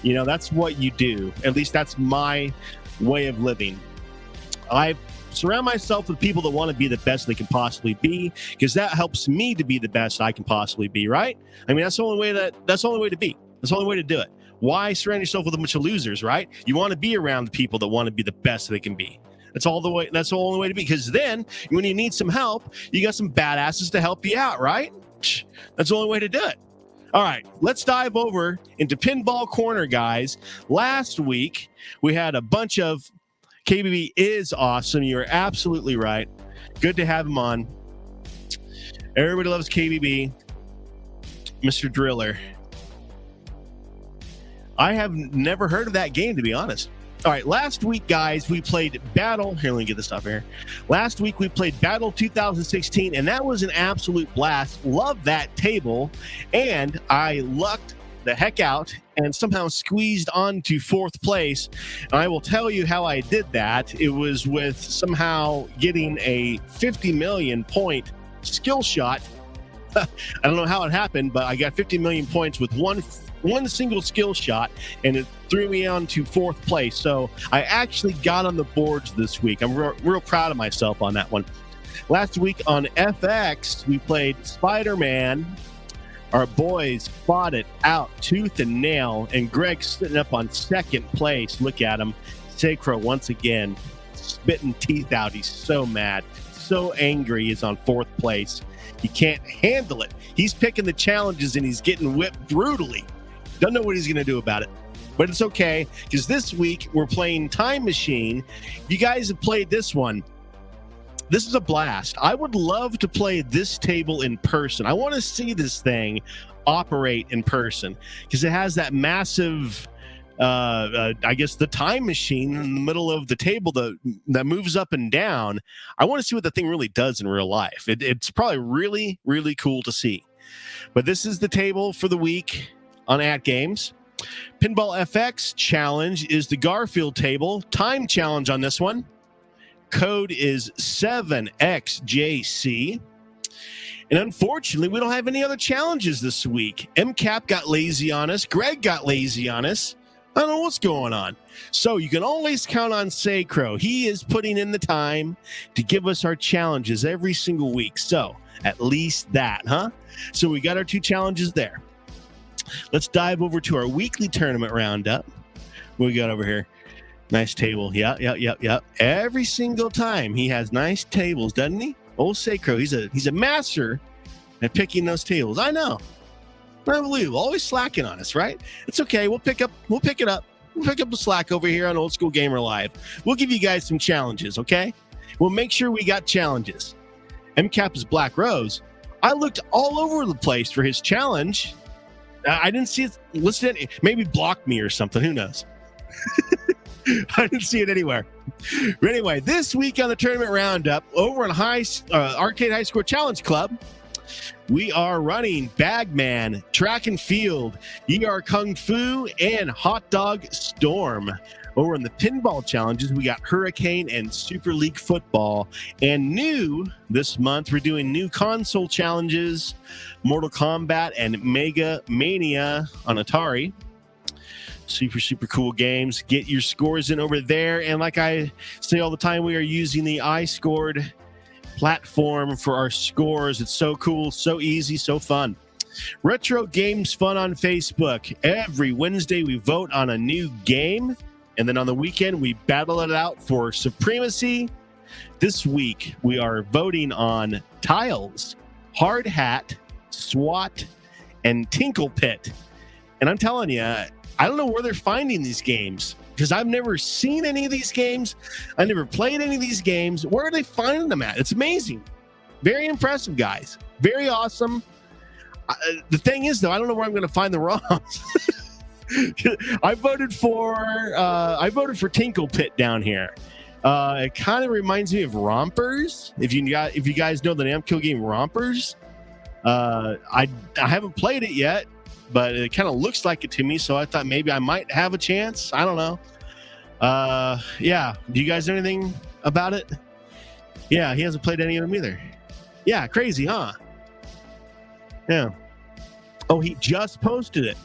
That's what you do. At least that's my way of living. I surround myself with people that want to be the best they can possibly be, because that helps me to be the best I can possibly be, right? I mean, that's the only way to be. That's the only way to do it. Why surround yourself with a bunch of losers, right? You want to be around the people that want to be the best they can be. That's the only way to be, because then when you need some help, you got some badasses to help you out, right? That's the only way to do it. All right, let's dive over into Pinball Corner, guys. Last week, we had a bunch of KBB is awesome. You're absolutely right. Good to have him on. Everybody loves KBB. Mr. Driller. I have never heard of that game, to be honest. All right, last week, guys, we played Battle. Here, let me get this up here. Last week, we played Battle 2016, and that was an absolute blast. Love that table, and I lucked the heck out and somehow squeezed onto 4th place. And I will tell you how I did that. It was with somehow getting a 50 million point skill shot. I don't know how it happened, but I got 50 million points with one single skill shot, and it threw me on to 4th place. So I actually got on the boards this week. I'm real proud of myself on that one. Last week on FX, we played Spider-Man. Our boys fought it out tooth and nail, and Greg's sitting up on 2nd place. Look at him. Sacro once again spitting teeth out. He's so mad, so angry. He's on 4th place. He can't handle it. He's picking the challenges, and he's getting whipped brutally. Don't know what he's going to do about it, but it's okay, because this week we're playing Time Machine. You guys have played this one. This is a blast. I would love to play this table in person. I want to see this thing operate in person, because it has that massive, I guess, the time machine in the middle of the table that moves up and down. I want to see what the thing really does in real life. It's probably really, really cool to see. But this is the table for the week on At Games. Pinball FX challenge is the Garfield table. Time challenge on this one. Code is 7XJC. And unfortunately, we don't have any other challenges this week. MCAP got lazy on us. Greg got lazy on us. I don't know what's going on. So you can always count on Sacro. He is putting in the time to give us our challenges every single week. So at least that, huh? So we got our 2 challenges there. Let's dive over to our weekly tournament roundup. What we got over here? Nice table. Yep. Every single time he has nice tables, doesn't he? Old Sacro, he's a master at picking those tables. I know. Unbelievable. Always slacking on us, right? It's okay. We'll pick it up. We'll pick up the slack over here on Old School Gamer Live. We'll give you guys some challenges, okay? We'll make sure we got challenges. MCAP is Black Rose. I looked all over the place for his challenge. I didn't see it listed. Maybe blocked me or something. Who knows? I didn't see it anywhere. But anyway, this week on the tournament roundup, over on Arcade High Score Challenge Club, we are running Bagman, Track and Field, ER Kung Fu, and Hot Dog Storm. Over in the pinball challenges, we got Hurricane and Super League Football. And new this month, we're doing new console challenges, Mortal Kombat and Mega Mania on Atari. Super cool games. Get your scores in over there. And like I say all the time, we are using the iScored platform for our scores. It's so cool, so easy, so fun. Retro Games Fun on Facebook. Every Wednesday, we vote on a new game. And then on the weekend, we battle it out for supremacy. This week, we are voting on Tiles, Hard Hat, SWAT, and Tinkle Pit. And I'm telling you, I don't know where they're finding these games, because I've never seen any of these games. I never played any of these games. Where are they finding them at? It's amazing. Very impressive, guys. Very awesome. The thing is, though, I don't know where I'm going to find the ROMs. I voted for Tinkle Pit down here. It kind of reminds me of Rompers. If you guys know the Namco game Rompers, I haven't played it yet, but it kind of looks like it to me. So I thought maybe I might have a chance. I don't know. Yeah. Do you guys know anything about it? Yeah, he hasn't played any of them either. Yeah, crazy, huh? Yeah. Oh, he just posted it.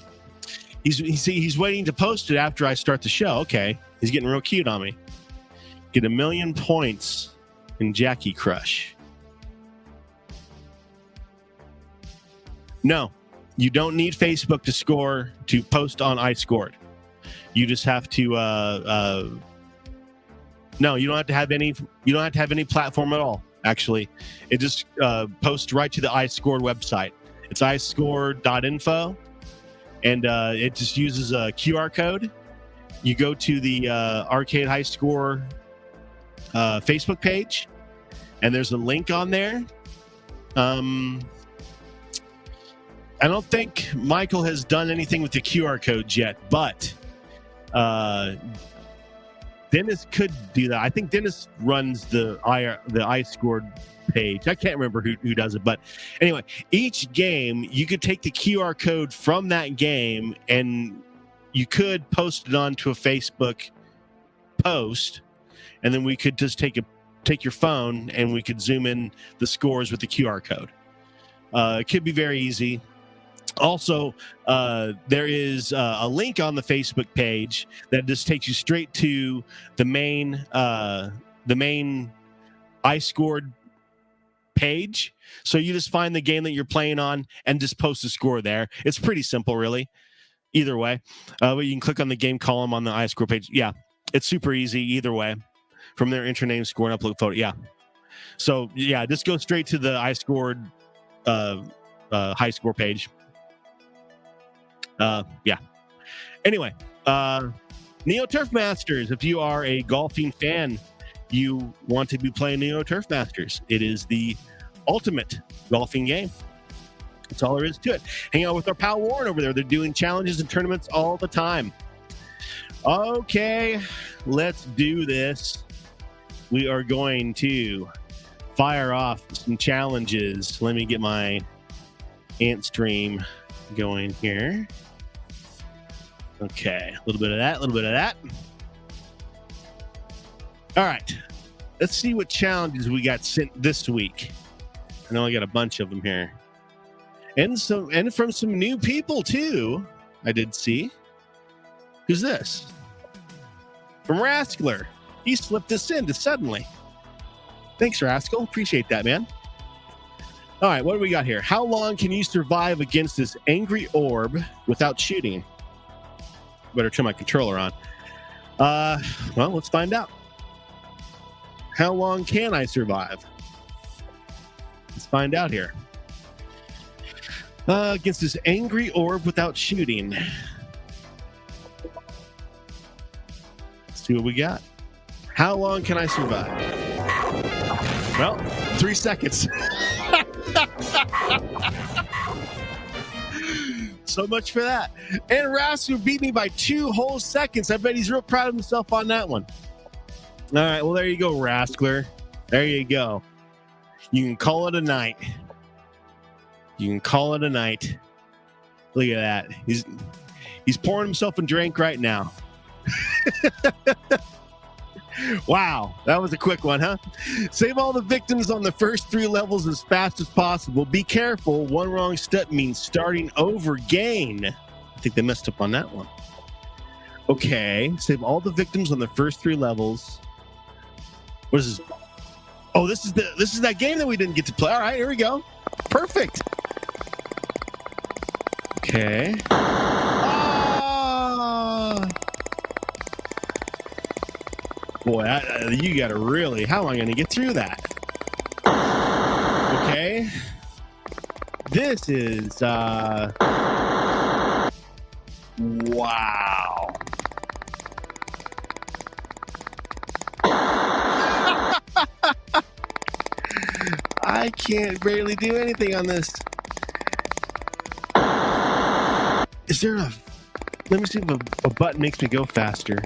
He's waiting to post it after I start the show. Okay. He's getting real cute on me. Get 1,000,000 points in Jackie Crush. No, you don't need Facebook to post on iScored. You just have to no, you don't have to have any platform at all, actually. It just posts right to the iScored website. It's iscored.info, and it just uses a QR code. You go to the Arcade High Score Facebook page, and there's a link on there. I don't think Michael has done anything with the QR codes yet, but Dennis could do that. I think Dennis runs the iScored page. I can't remember who does it, but anyway, each game you could take the QR code from that game and you could post it onto a Facebook post, and then we could just take your phone and we could zoom in the scores with the QR code. It could be very easy. Also, there is a link on the Facebook page that just takes you straight to the main iScored page. So you just find the game that you're playing on and just post the score there. It's pretty simple, really. Either way, but you can click on the game column on the iScored page. Yeah, it's super easy either way. From their enter name, score, and upload photo. Yeah. So yeah, just go straight to the iScored high score page. Yeah. Anyway, Neo Turf Masters. If you are a golfing fan, you want to be playing Neo Turf Masters. It is the ultimate golfing game. That's all there is to it. Hang out with our pal Warren over there. They're doing challenges and tournaments all the time. Okay, let's do this. We are going to fire off some challenges. Let me get my Antstream going here. Okay, a little bit of that, a little bit of that. All right, let's see what challenges we got sent this week. I know I got a bunch of them here, and from some new people too. I did see. Who's this? From Raskler. He slipped this in suddenly. Thanks, Rascal. Appreciate that, man. All right, what do we got here? How long can you survive against this angry orb without shooting? Better turn my controller on. Well, let's find out. How long can I survive? Let's find out here. Against this angry orb without shooting. Let's see what we got. How long can I survive? Well, 3 seconds. So much for that. And Rasu beat me by 2 whole seconds. I bet he's real proud of himself on that one. All right, well, there you go, Raskler. There you go. You can call it a night. You can call it a night. Look at that. He's pouring himself a drink right now. Wow, that was a quick one, huh? Save all the victims on the first 3 levels as fast as possible. Be careful. One wrong step means starting over again. I think they messed up on that one. Okay, save all the victims on the first 3 levels. What is this? Oh, this is that game that we didn't get to play. All right, here we go. Perfect. Okay. Boy, you got to really... How am I going to get through that? Okay. This is... Wow. I can't barely do anything on this. Is there a... Let me see if a button makes me go faster.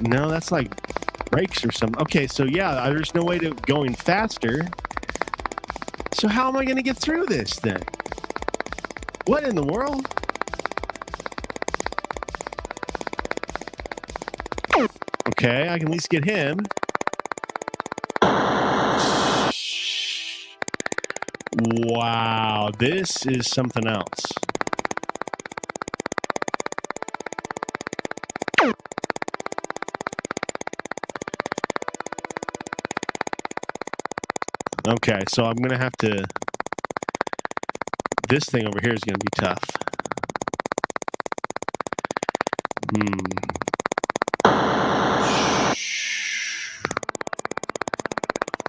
No, that's like brakes or something. Okay, so yeah, there's no way to going faster. So how am I going to get through this then? What in the world? Okay, I can at least get him. Wow, this is something else. Okay, so I'm going to have to... This thing over here is going to be tough.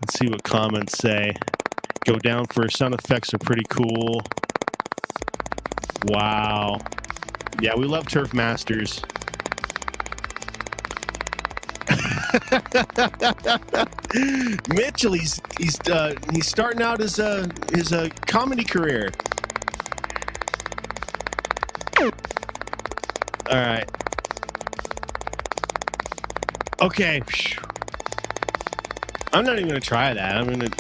Let's see what comments say. Go down for sound effects are pretty cool. Wow. Yeah, we love Turf Masters. Mitchell, he's starting out his comedy career. All right. Okay. I'm not even gonna try that. I'm gonna.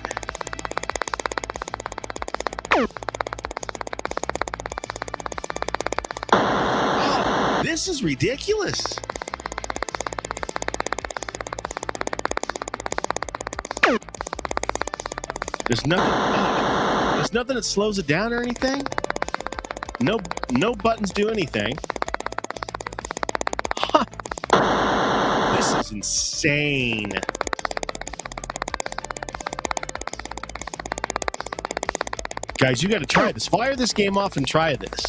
Oh, this is ridiculous. There's nothing that slows it down or anything. No buttons do anything. Huh. This is insane. Guys, you got to try this. Fire this game off and try this.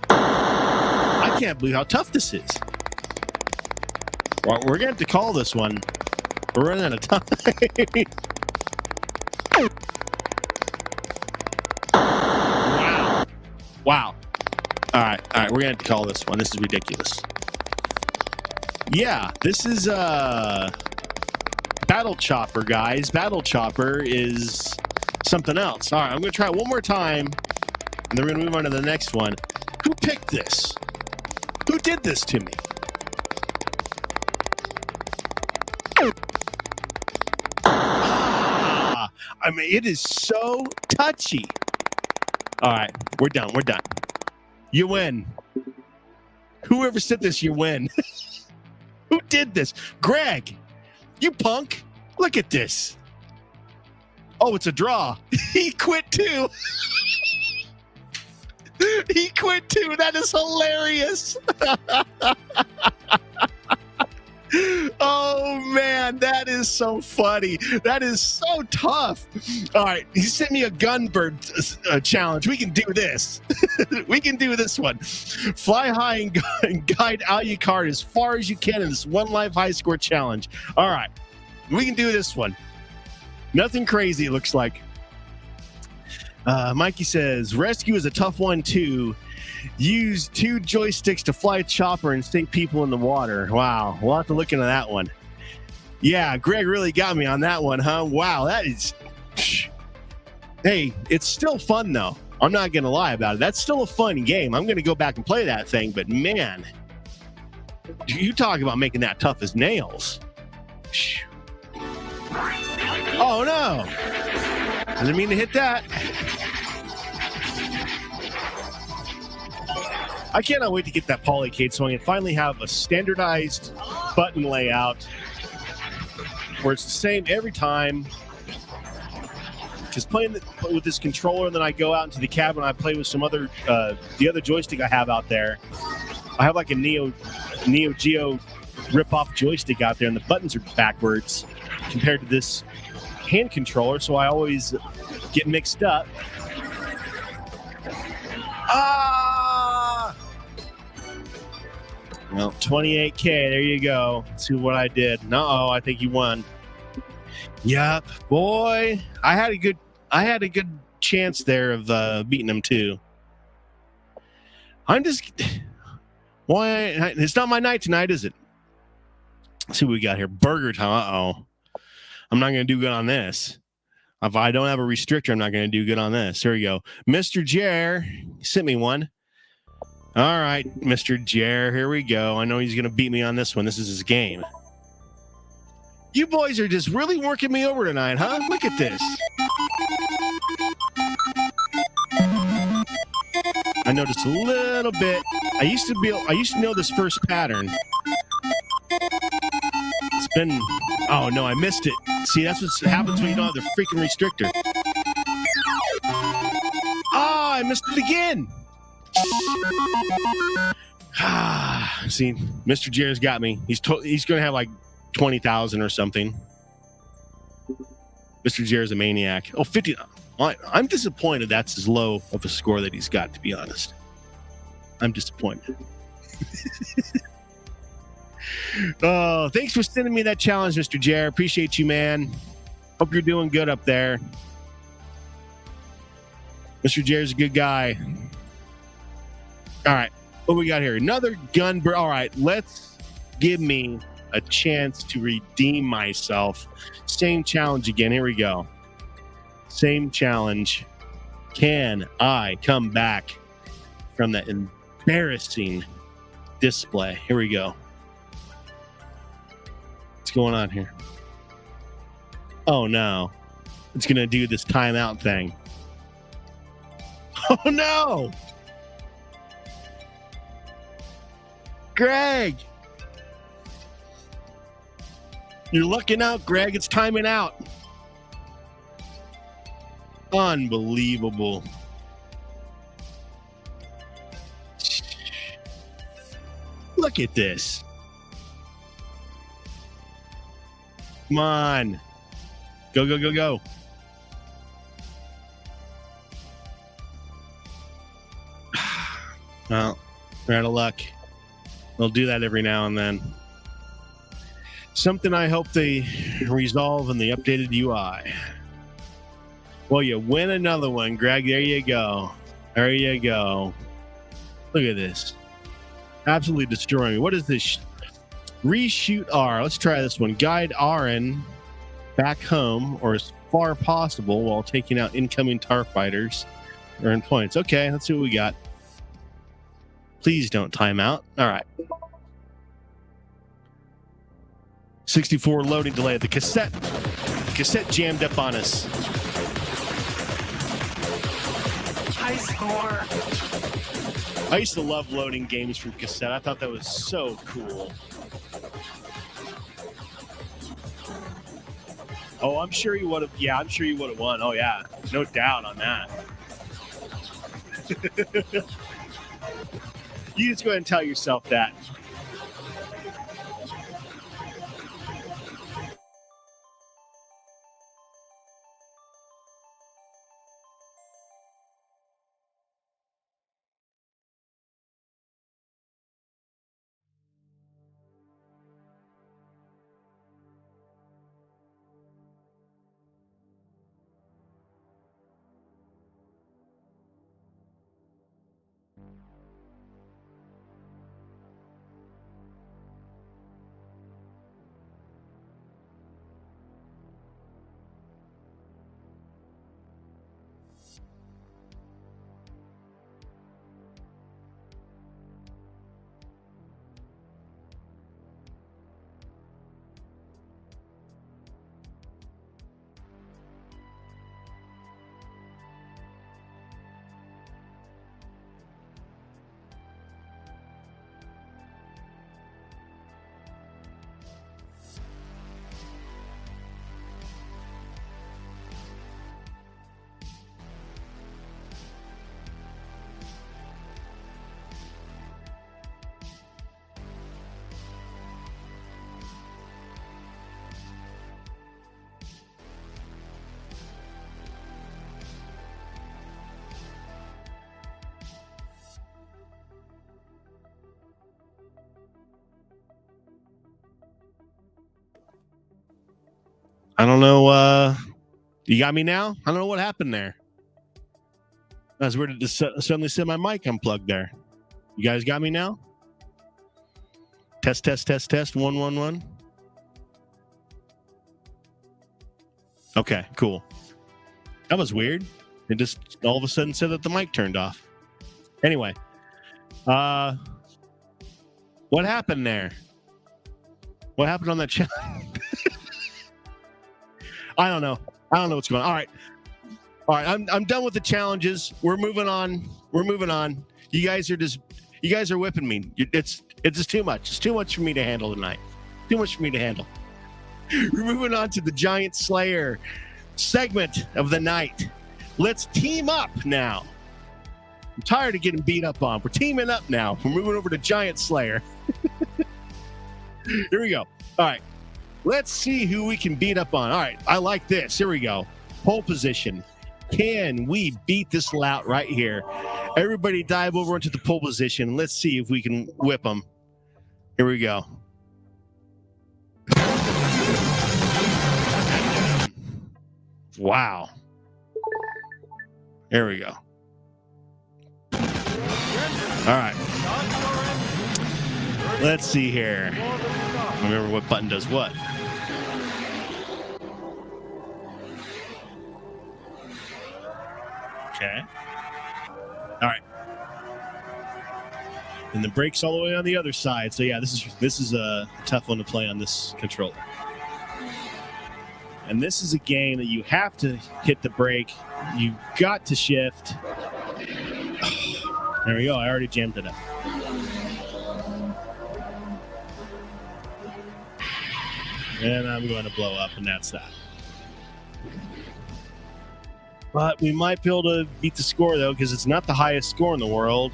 I can't believe how tough this is. Well, we're going to have to call this one. We're running out of time. Wow. All right. We're going to have to call this one. This is ridiculous. Yeah, this is Battle Chopper, guys. Battle Chopper is something else. All right, I'm going to try it one more time, and then we're going to move on to the next one. Who picked this? Who did this to me? I mean, it is so touchy. All right, we're done. You win. Whoever said this, you win. Who did this? Greg, you punk. Look at this. Oh, it's a draw. He quit too. He quit too. That is hilarious. Oh, man, that is so funny. That is so tough. All right, he sent me a Gunbird challenge. We can do this. We can do this one. Fly high and guide Alucard as far as you can in this one life high score challenge. All right, we can do this one. Nothing crazy, it looks like. Mikey says, rescue is a tough one, too. Use 2 joysticks to fly a chopper and sink people in the water. Wow, we'll have to look into that one. Yeah, Greg really got me on that one, huh? Wow, that is... Hey, it's still fun, though. I'm not going to lie about it. That's still a fun game. I'm going to go back and play that thing, but man, you talk about making that tough as nails. Oh, no. I didn't mean to hit that. I cannot wait to get that polycade so I can finally have a standardized button layout where it's the same every time. Because playing with this controller, and then I go out into the cabin, I play with some other, the other joystick I have out there. I have like a Neo Geo rip-off joystick out there, and the buttons are backwards compared to this hand controller, so I always get mixed up. Ah! Well, 28K, there you go. Let's see what I did. No, I think you won. Yep, boy, I had a good chance there of beating him too. Why? It's not my night tonight, is it? Let's see what we got here. Burger time. Uh-oh. I'm not going to do good on this. If I don't have a restrictor, I'm not going to do good on this. There we go. Mr. Jer sent me one. All right, Mr. Jer, here we go. I know he's going to beat me on this one. This is his game. You boys are just really working me over tonight, huh? Look at this. I noticed a little bit. I used to know this first pattern. Spin. Oh, no, I missed it. See, that's what happens when you don't have the freaking restrictor. Oh, I missed it again. See, Mr. Jerry's got me. He's going to have like 20,000 or something. Mr. Jerry's a maniac. Oh, 50. I'm disappointed that's as low of a score that he's got, to be honest. I'm disappointed. Oh, thanks for sending me that challenge, Mr. Jer. Appreciate you, man. Hope you're doing good up there. Mr. Jer's a good guy. All right, what we got here? Another gun. All right, let's give me a chance to redeem myself. Same challenge again. Here we go. Same challenge. Can I come back from that embarrassing display? Here we go. What's going on here? Oh no. It's going to do this timeout thing. Oh no. Greg. You're lucking out, Greg. It's timing out. Unbelievable. Look at this. Come on. Go, go, go, go. Well, we're out of luck. They'll do that every now and then. Something I hope they resolve in the updated UI. Well, you win another one, Greg. There you go. There you go. Look at this. Absolutely destroying me. What is this? Reshoot R. Let's try this one. Guide RN back home or as far possible while taking out incoming tar fighters. Earn points. Okay, let's see what we got. Please don't time out. All right. 64 loading delay. The cassette jammed up on us. High score. I used to love loading games from cassette. I thought that was so cool. Oh, I'm sure you would have. Yeah, I'm sure you would have won. Oh, yeah. No doubt on that. You just go ahead and tell yourself that. I don't know. You got me now? I don't know what happened there. I was weird to suddenly say my mic unplugged there. You guys got me now? Test, test, test, test. 1, 1, 1. Okay, cool. That was weird. It just all of a sudden said that the mic turned off. Anyway, what happened there? What happened on that channel? I don't know. I don't know what's going on. All right. I'm done with the challenges. We're moving on. You guys are whipping me. It's just too much. It's too much for me to handle tonight. Too much for me to handle. We're moving on to the Giant Slayer segment of the night. Let's team up now. I'm tired of getting beat up on. We're teaming up now. We're moving over to Giant Slayer. Here we go. All right. Let's see who we can beat up on. All right. I like this. Here we go. Pole position. Can we beat this lout right here? Everybody dive over into the pole position. Let's see if we can whip them. Here we go. Wow. There we go. All right. Let's see here. Remember what button does what. Okay. All right. And the brake's all the way on the other side. So yeah, this is a tough one to play on this controller. And this is a game that you have to hit the brake. You got to shift. There we go. I already jammed it up. And I'm going to blow up, and that's that. But we might be able to beat the score, though, because it's not the highest score in the world.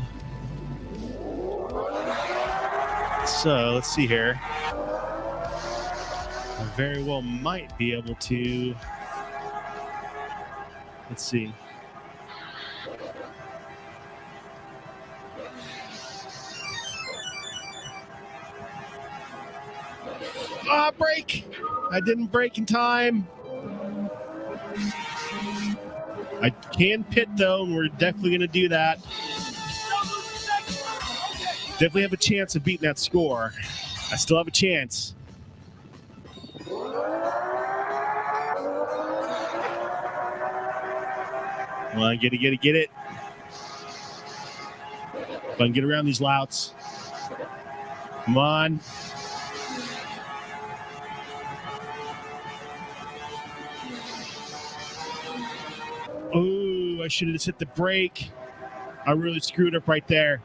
So, let's see here. I very well might be able to... Let's see. Ah, brake! I didn't brake in time. I can pit, though, and we're definitely going to do that. Definitely have a chance of beating that score. I still have a chance. Come on, get it. If I can get around these louts. Come on. Ooh, I should have just hit the brake. I really screwed up right there.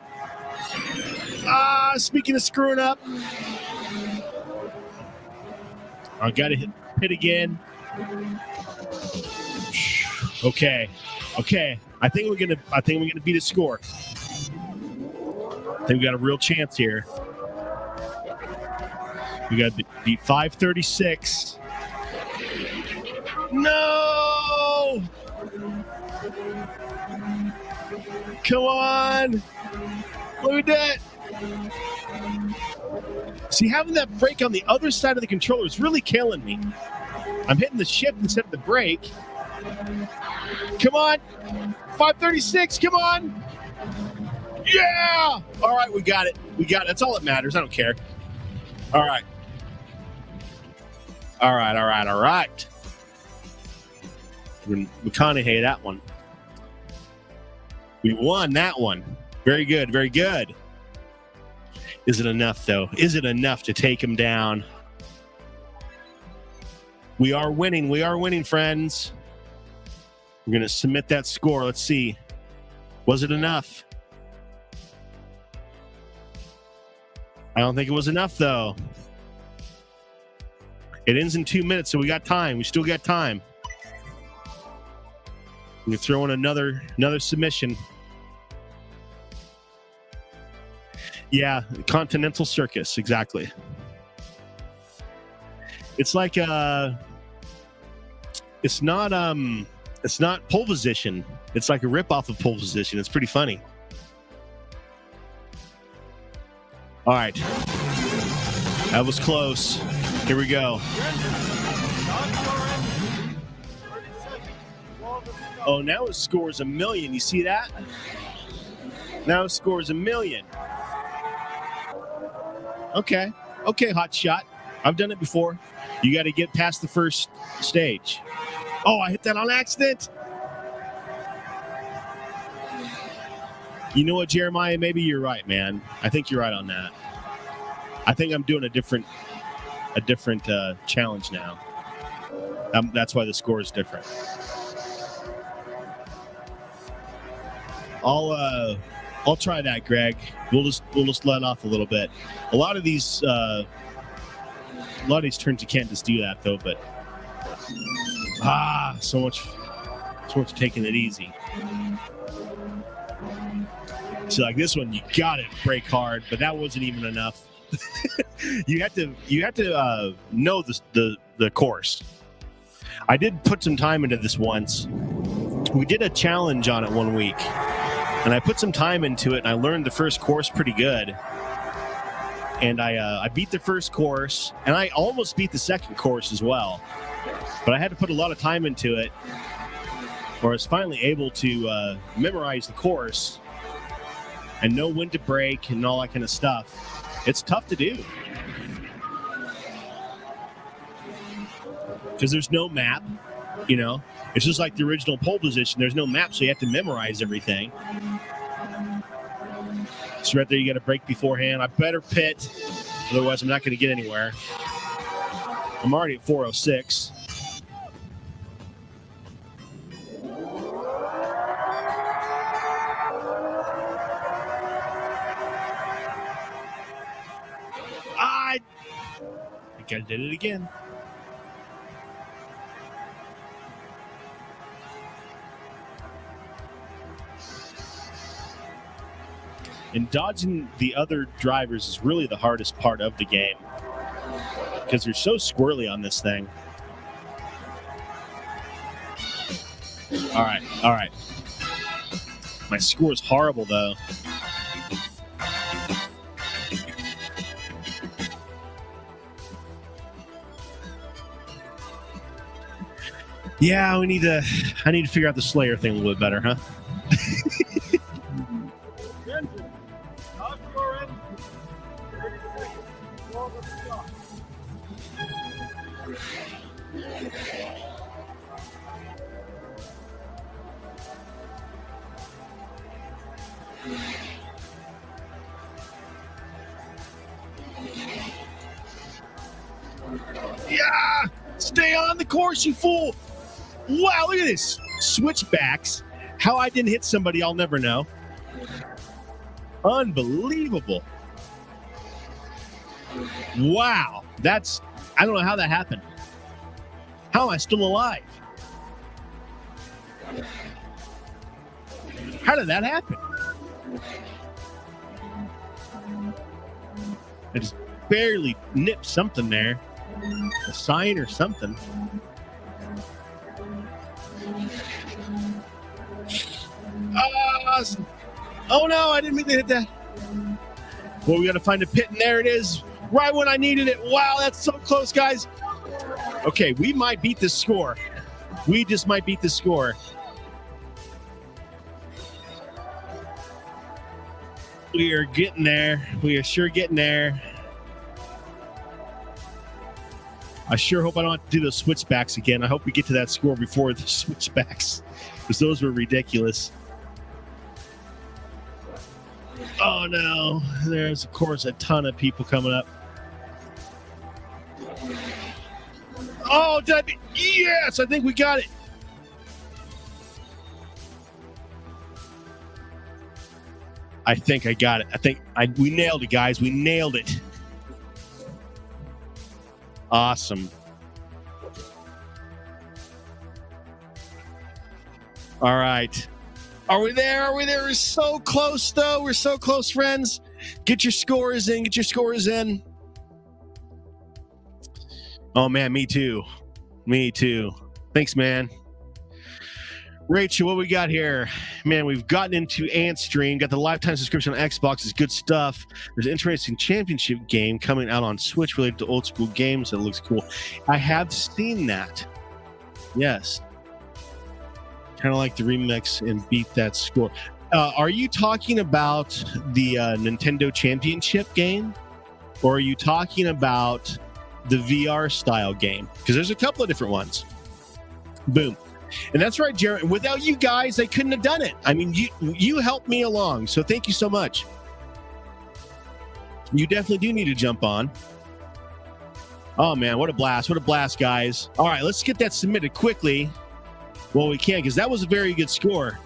Speaking of screwing up, I got to hit pit again. Okay. I think we're gonna beat a score. I think we got a real chance here. We got to beat 536. No! Come on! Let me do it! See, having that brake on the other side of the controller is really killing me. I'm hitting the shift instead of the brake. Come on! 536, come on! Yeah! All right, we got it. That's all that matters. I don't care. All right. McConaughey, that one. We won that one. Very good. Is it enough, though? Is it enough to take him down? We are winning, friends. We're going to submit that score. Let's see. Was it enough? I don't think it was enough, though. It ends in 2 minutes, so we got time. We still got time. We can throw in another submission. Yeah, Continental Circus, exactly. It's like it's not pole position. It's like a ripoff of pole position. It's pretty funny. All right. That was close. Here we go. Oh, now it scores 1 million. You see that? Now it scores 1 million. Okay, hot shot. I've done it before. You got to get past the first stage. Oh, I hit that on accident. You know what, Jeremiah? Maybe you're right, man. I think you're right on that. I think I'm doing a different challenge now. That's why the score is different. I'll try that, Greg. We'll just let off a little bit. A lot of these A lot of these turns you can't just do that though, but so much taking it easy. So like this one, you gotta brake hard, but that wasn't even enough. you have to know the course. I did put some time into this once. We did a challenge on it one week, and I put some time into it, and I learned the first course pretty good. And I beat the first course, and I almost beat the second course as well. But I had to put a lot of time into it, where I was finally able to memorize the course and know when to brake and all that kind of stuff. It's tough to do because there's no map, you know. It's just like the original pole position. There's no map, so you have to memorize everything. So right there, you got to brake beforehand. I better pit, otherwise I'm not going to get anywhere. I'm already at 406. I think I did it again. And dodging the other drivers is really the hardest part of the game because they're so squirrely on this thing. All right. My score is horrible, though. Yeah, I need to figure out the Slayer thing a little bit better, huh? Yeah! Stay on the course, you fool! Wow, look at this. Switchbacks. How I didn't hit somebody, I'll never know. Unbelievable. Wow. I don't know how that happened. How am I still alive? How did that happen? I just barely nipped something there. A sign or something. Oh no, I didn't mean to hit that. Well, we got to find a pit, and there it is. Right when I needed it. Wow, that's so close, guys. Okay, we might beat this score. We just might beat the score. We are getting there. We are sure getting there. I sure hope I don't have to do those switchbacks again. I hope we get to that score before the switchbacks, because those were ridiculous. Oh no, there's of course a ton of people coming up. Oh, yes, I think we got it. I think I got it. We nailed it, guys. We nailed it. Awesome. All right. Are we there? Are we there? We're so close, though. We're so close, friends. Get your scores in. Get your scores in. Oh, man, me too. Me too. Thanks, man. Rachel, what we got here? Man, we've gotten into Antstream. Got the lifetime subscription on Xbox. It's good stuff. There's an interesting championship game coming out on Switch related to old school games. That looks cool. I have seen that. Yes. Kind of like the remix and beat that score. Are you talking about the Nintendo Championship game? Or are you talking about the VR style game? Because there's a couple of different ones. Boom. And that's right, Jared. Without you guys, I couldn't have done it. I mean, you helped me along, so thank you so much. You definitely do need to jump on. Oh, man, what a blast. What a blast, guys. All right, let's get that submitted quickly. Well, we can, because that was a very good score.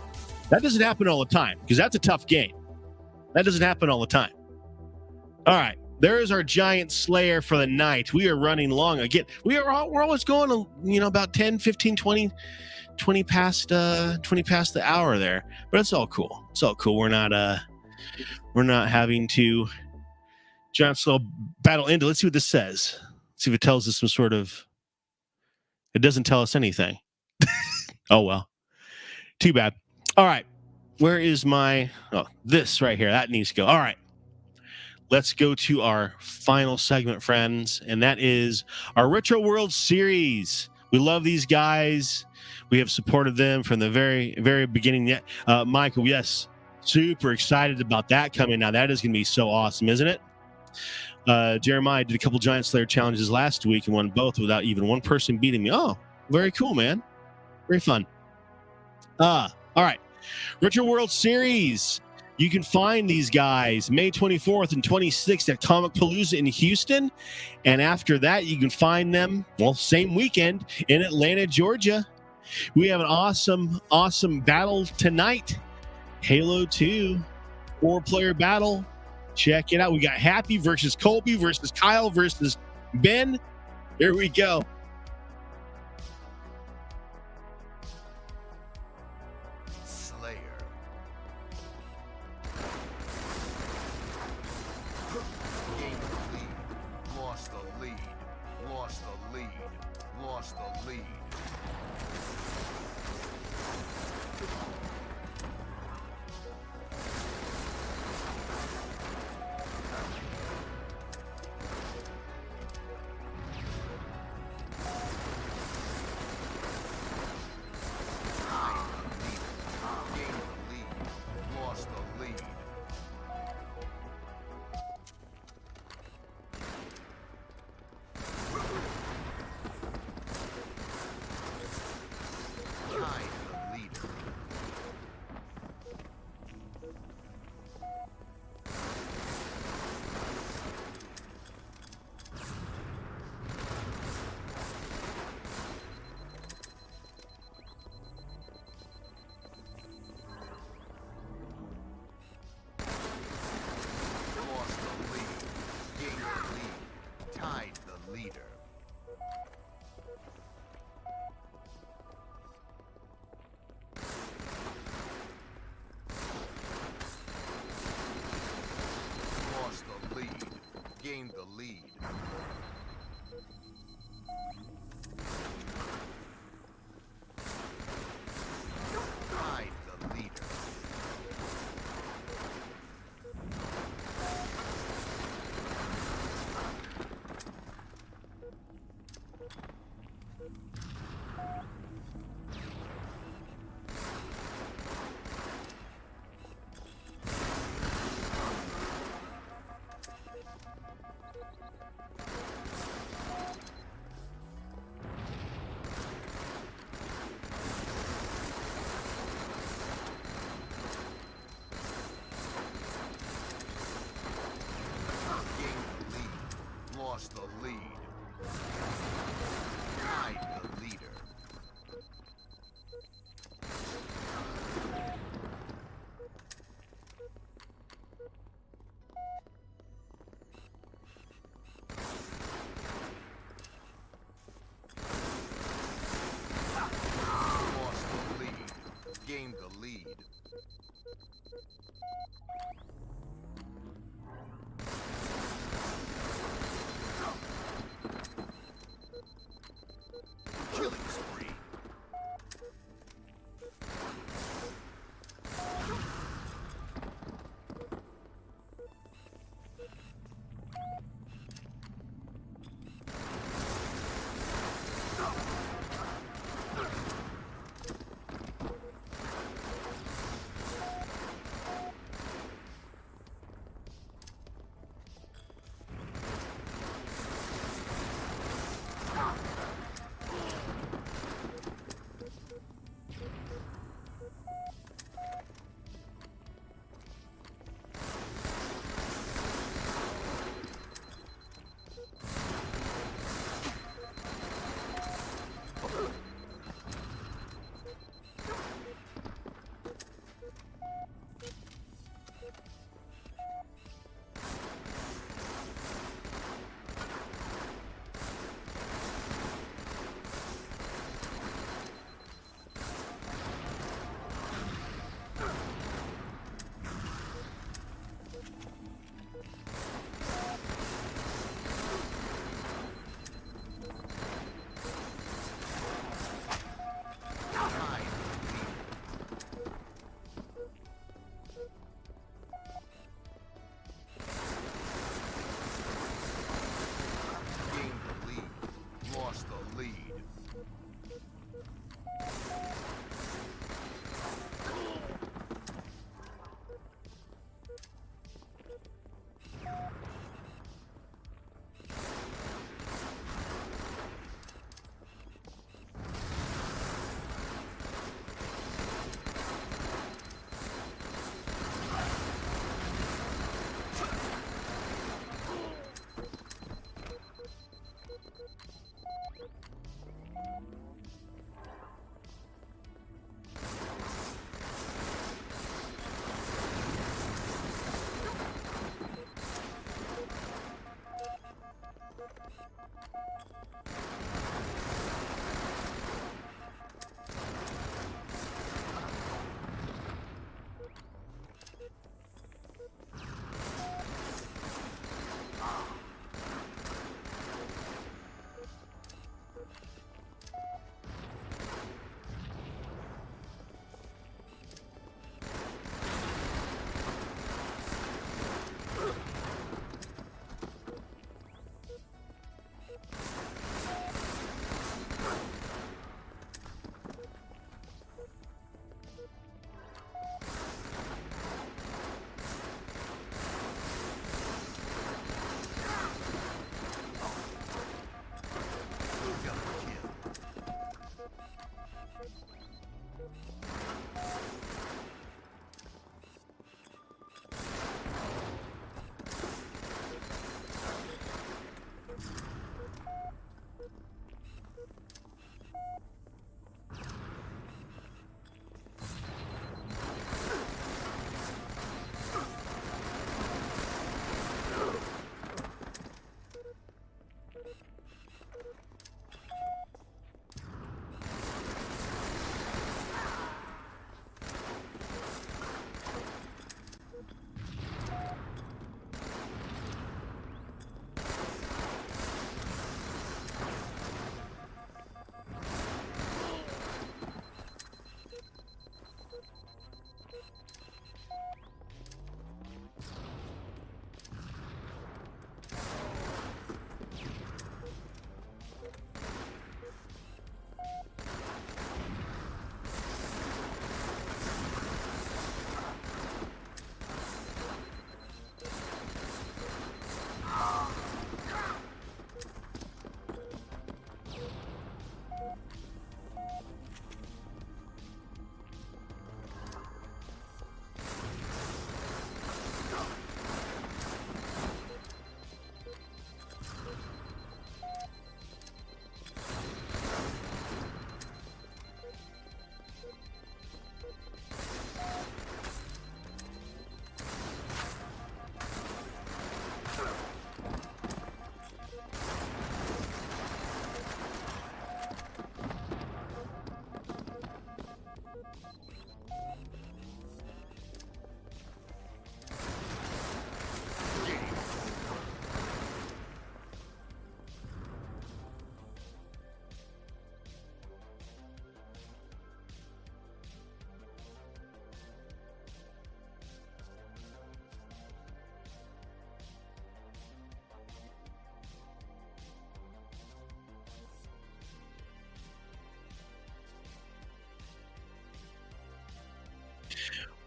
That doesn't happen all the time, because that's a tough game. That doesn't happen all the time. All right. There is our giant slayer for the night. We are running long again. We're always going, about 10, 15, 20 past the hour there. But it's all cool. It's all cool. We're not having to giant slow battle into. Let's see what this says. Let's see if it tells us some sort of. It doesn't tell us anything. Oh well. Too bad. All right. Where is my this right here? That needs to go. All right. Let's go to our final segment, friends, and that is our Retro World Series. We love these guys. We have supported them from the very, very beginning. Michael, yes, super excited about that coming. Now, that is going to be so awesome, isn't it? Jeremiah did a couple Giant Slayer challenges last week and won both without even one person beating me. Oh, very cool, man. Very fun. All right. Retro World Series. You can find these guys May 24th and 26th at Comic Palooza in Houston. And after that, you can find them, same weekend in Atlanta, Georgia. We have an awesome, awesome battle tonight. Halo 2, 4-player battle. Check it out. We got Happy versus Colby versus Kyle versus Ben. Here we go.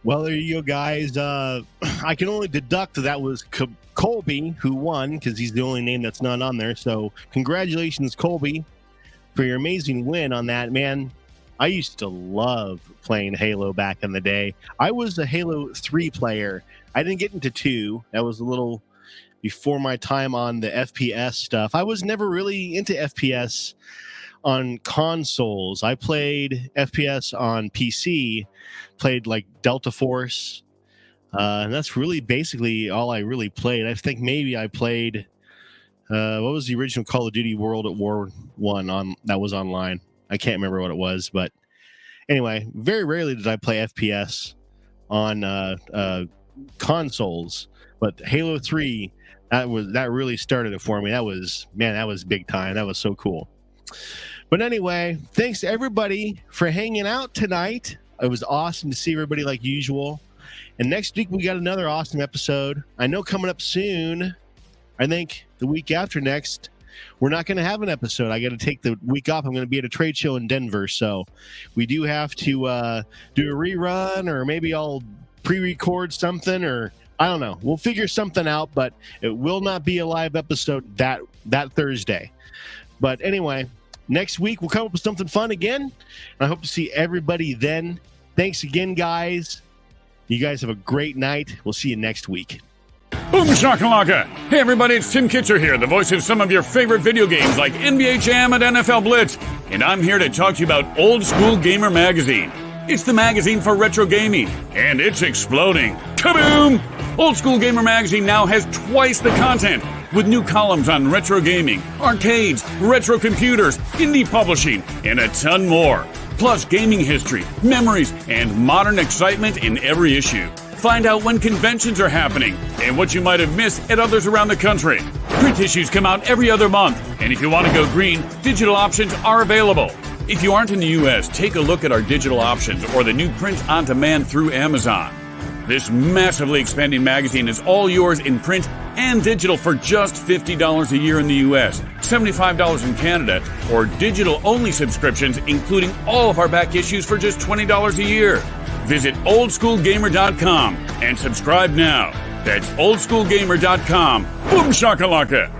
Well, there you go, guys. I can only deduct that was Colby who won because he's the only name that's not on there. So congratulations, Colby, for your amazing win on that, man. I used to love playing Halo back in the day. I was a Halo 3 player. I didn't get into 2. That was a little before my time on the FPS stuff. I was never really into FPS on consoles. I played FPS on PC, played like Delta Force, and that's really basically all I really played. I think maybe I played what was the original Call of Duty World at War 1 on that was online. I can't remember what it was, but anyway, very rarely did I play FPS on consoles. But Halo 3, that really started it for me. That was big time. That was so cool. But anyway, thanks to everybody for hanging out tonight. It was awesome to see everybody like usual. And next week we got another awesome episode. I know coming up soon, I think the week after next, we're not going to have an episode. I got to take the week off. I'm going to be at a trade show in Denver. So we do have to do a rerun, or maybe I'll pre-record something, or I don't know. We'll figure something out, but it will not be a live episode that Thursday. But anyway, next week we'll come up with something fun again. And I hope to see everybody then. Thanks again, guys. You guys have a great night. We'll see you next week. Boom shakalaka! Hey everybody, it's Tim Kitcher here, the voice of some of your favorite video games like NBA Jam and NFL Blitz, and I'm here to talk to you about Old School Gamer Magazine. It's the magazine for retro gaming, and it's exploding. Kaboom! Old School Gamer Magazine now has twice the content, with new columns on retro gaming, arcades, retro computers, indie publishing, and a ton more. Plus gaming history, memories, and modern excitement in every issue. Find out when conventions are happening and what you might have missed at others around the country. Print issues come out every other month, and if you want to go green, digital options are available. If you aren't in the U.S., take a look at our digital options or the new print on demand through Amazon. This massively expanding magazine is all yours in print and digital for just $50 a year in the U.S., $75 in Canada, or digital-only subscriptions, including all of our back issues for just $20 a year. Visit oldschoolgamer.com and subscribe now. That's oldschoolgamer.com. Boom shakalaka!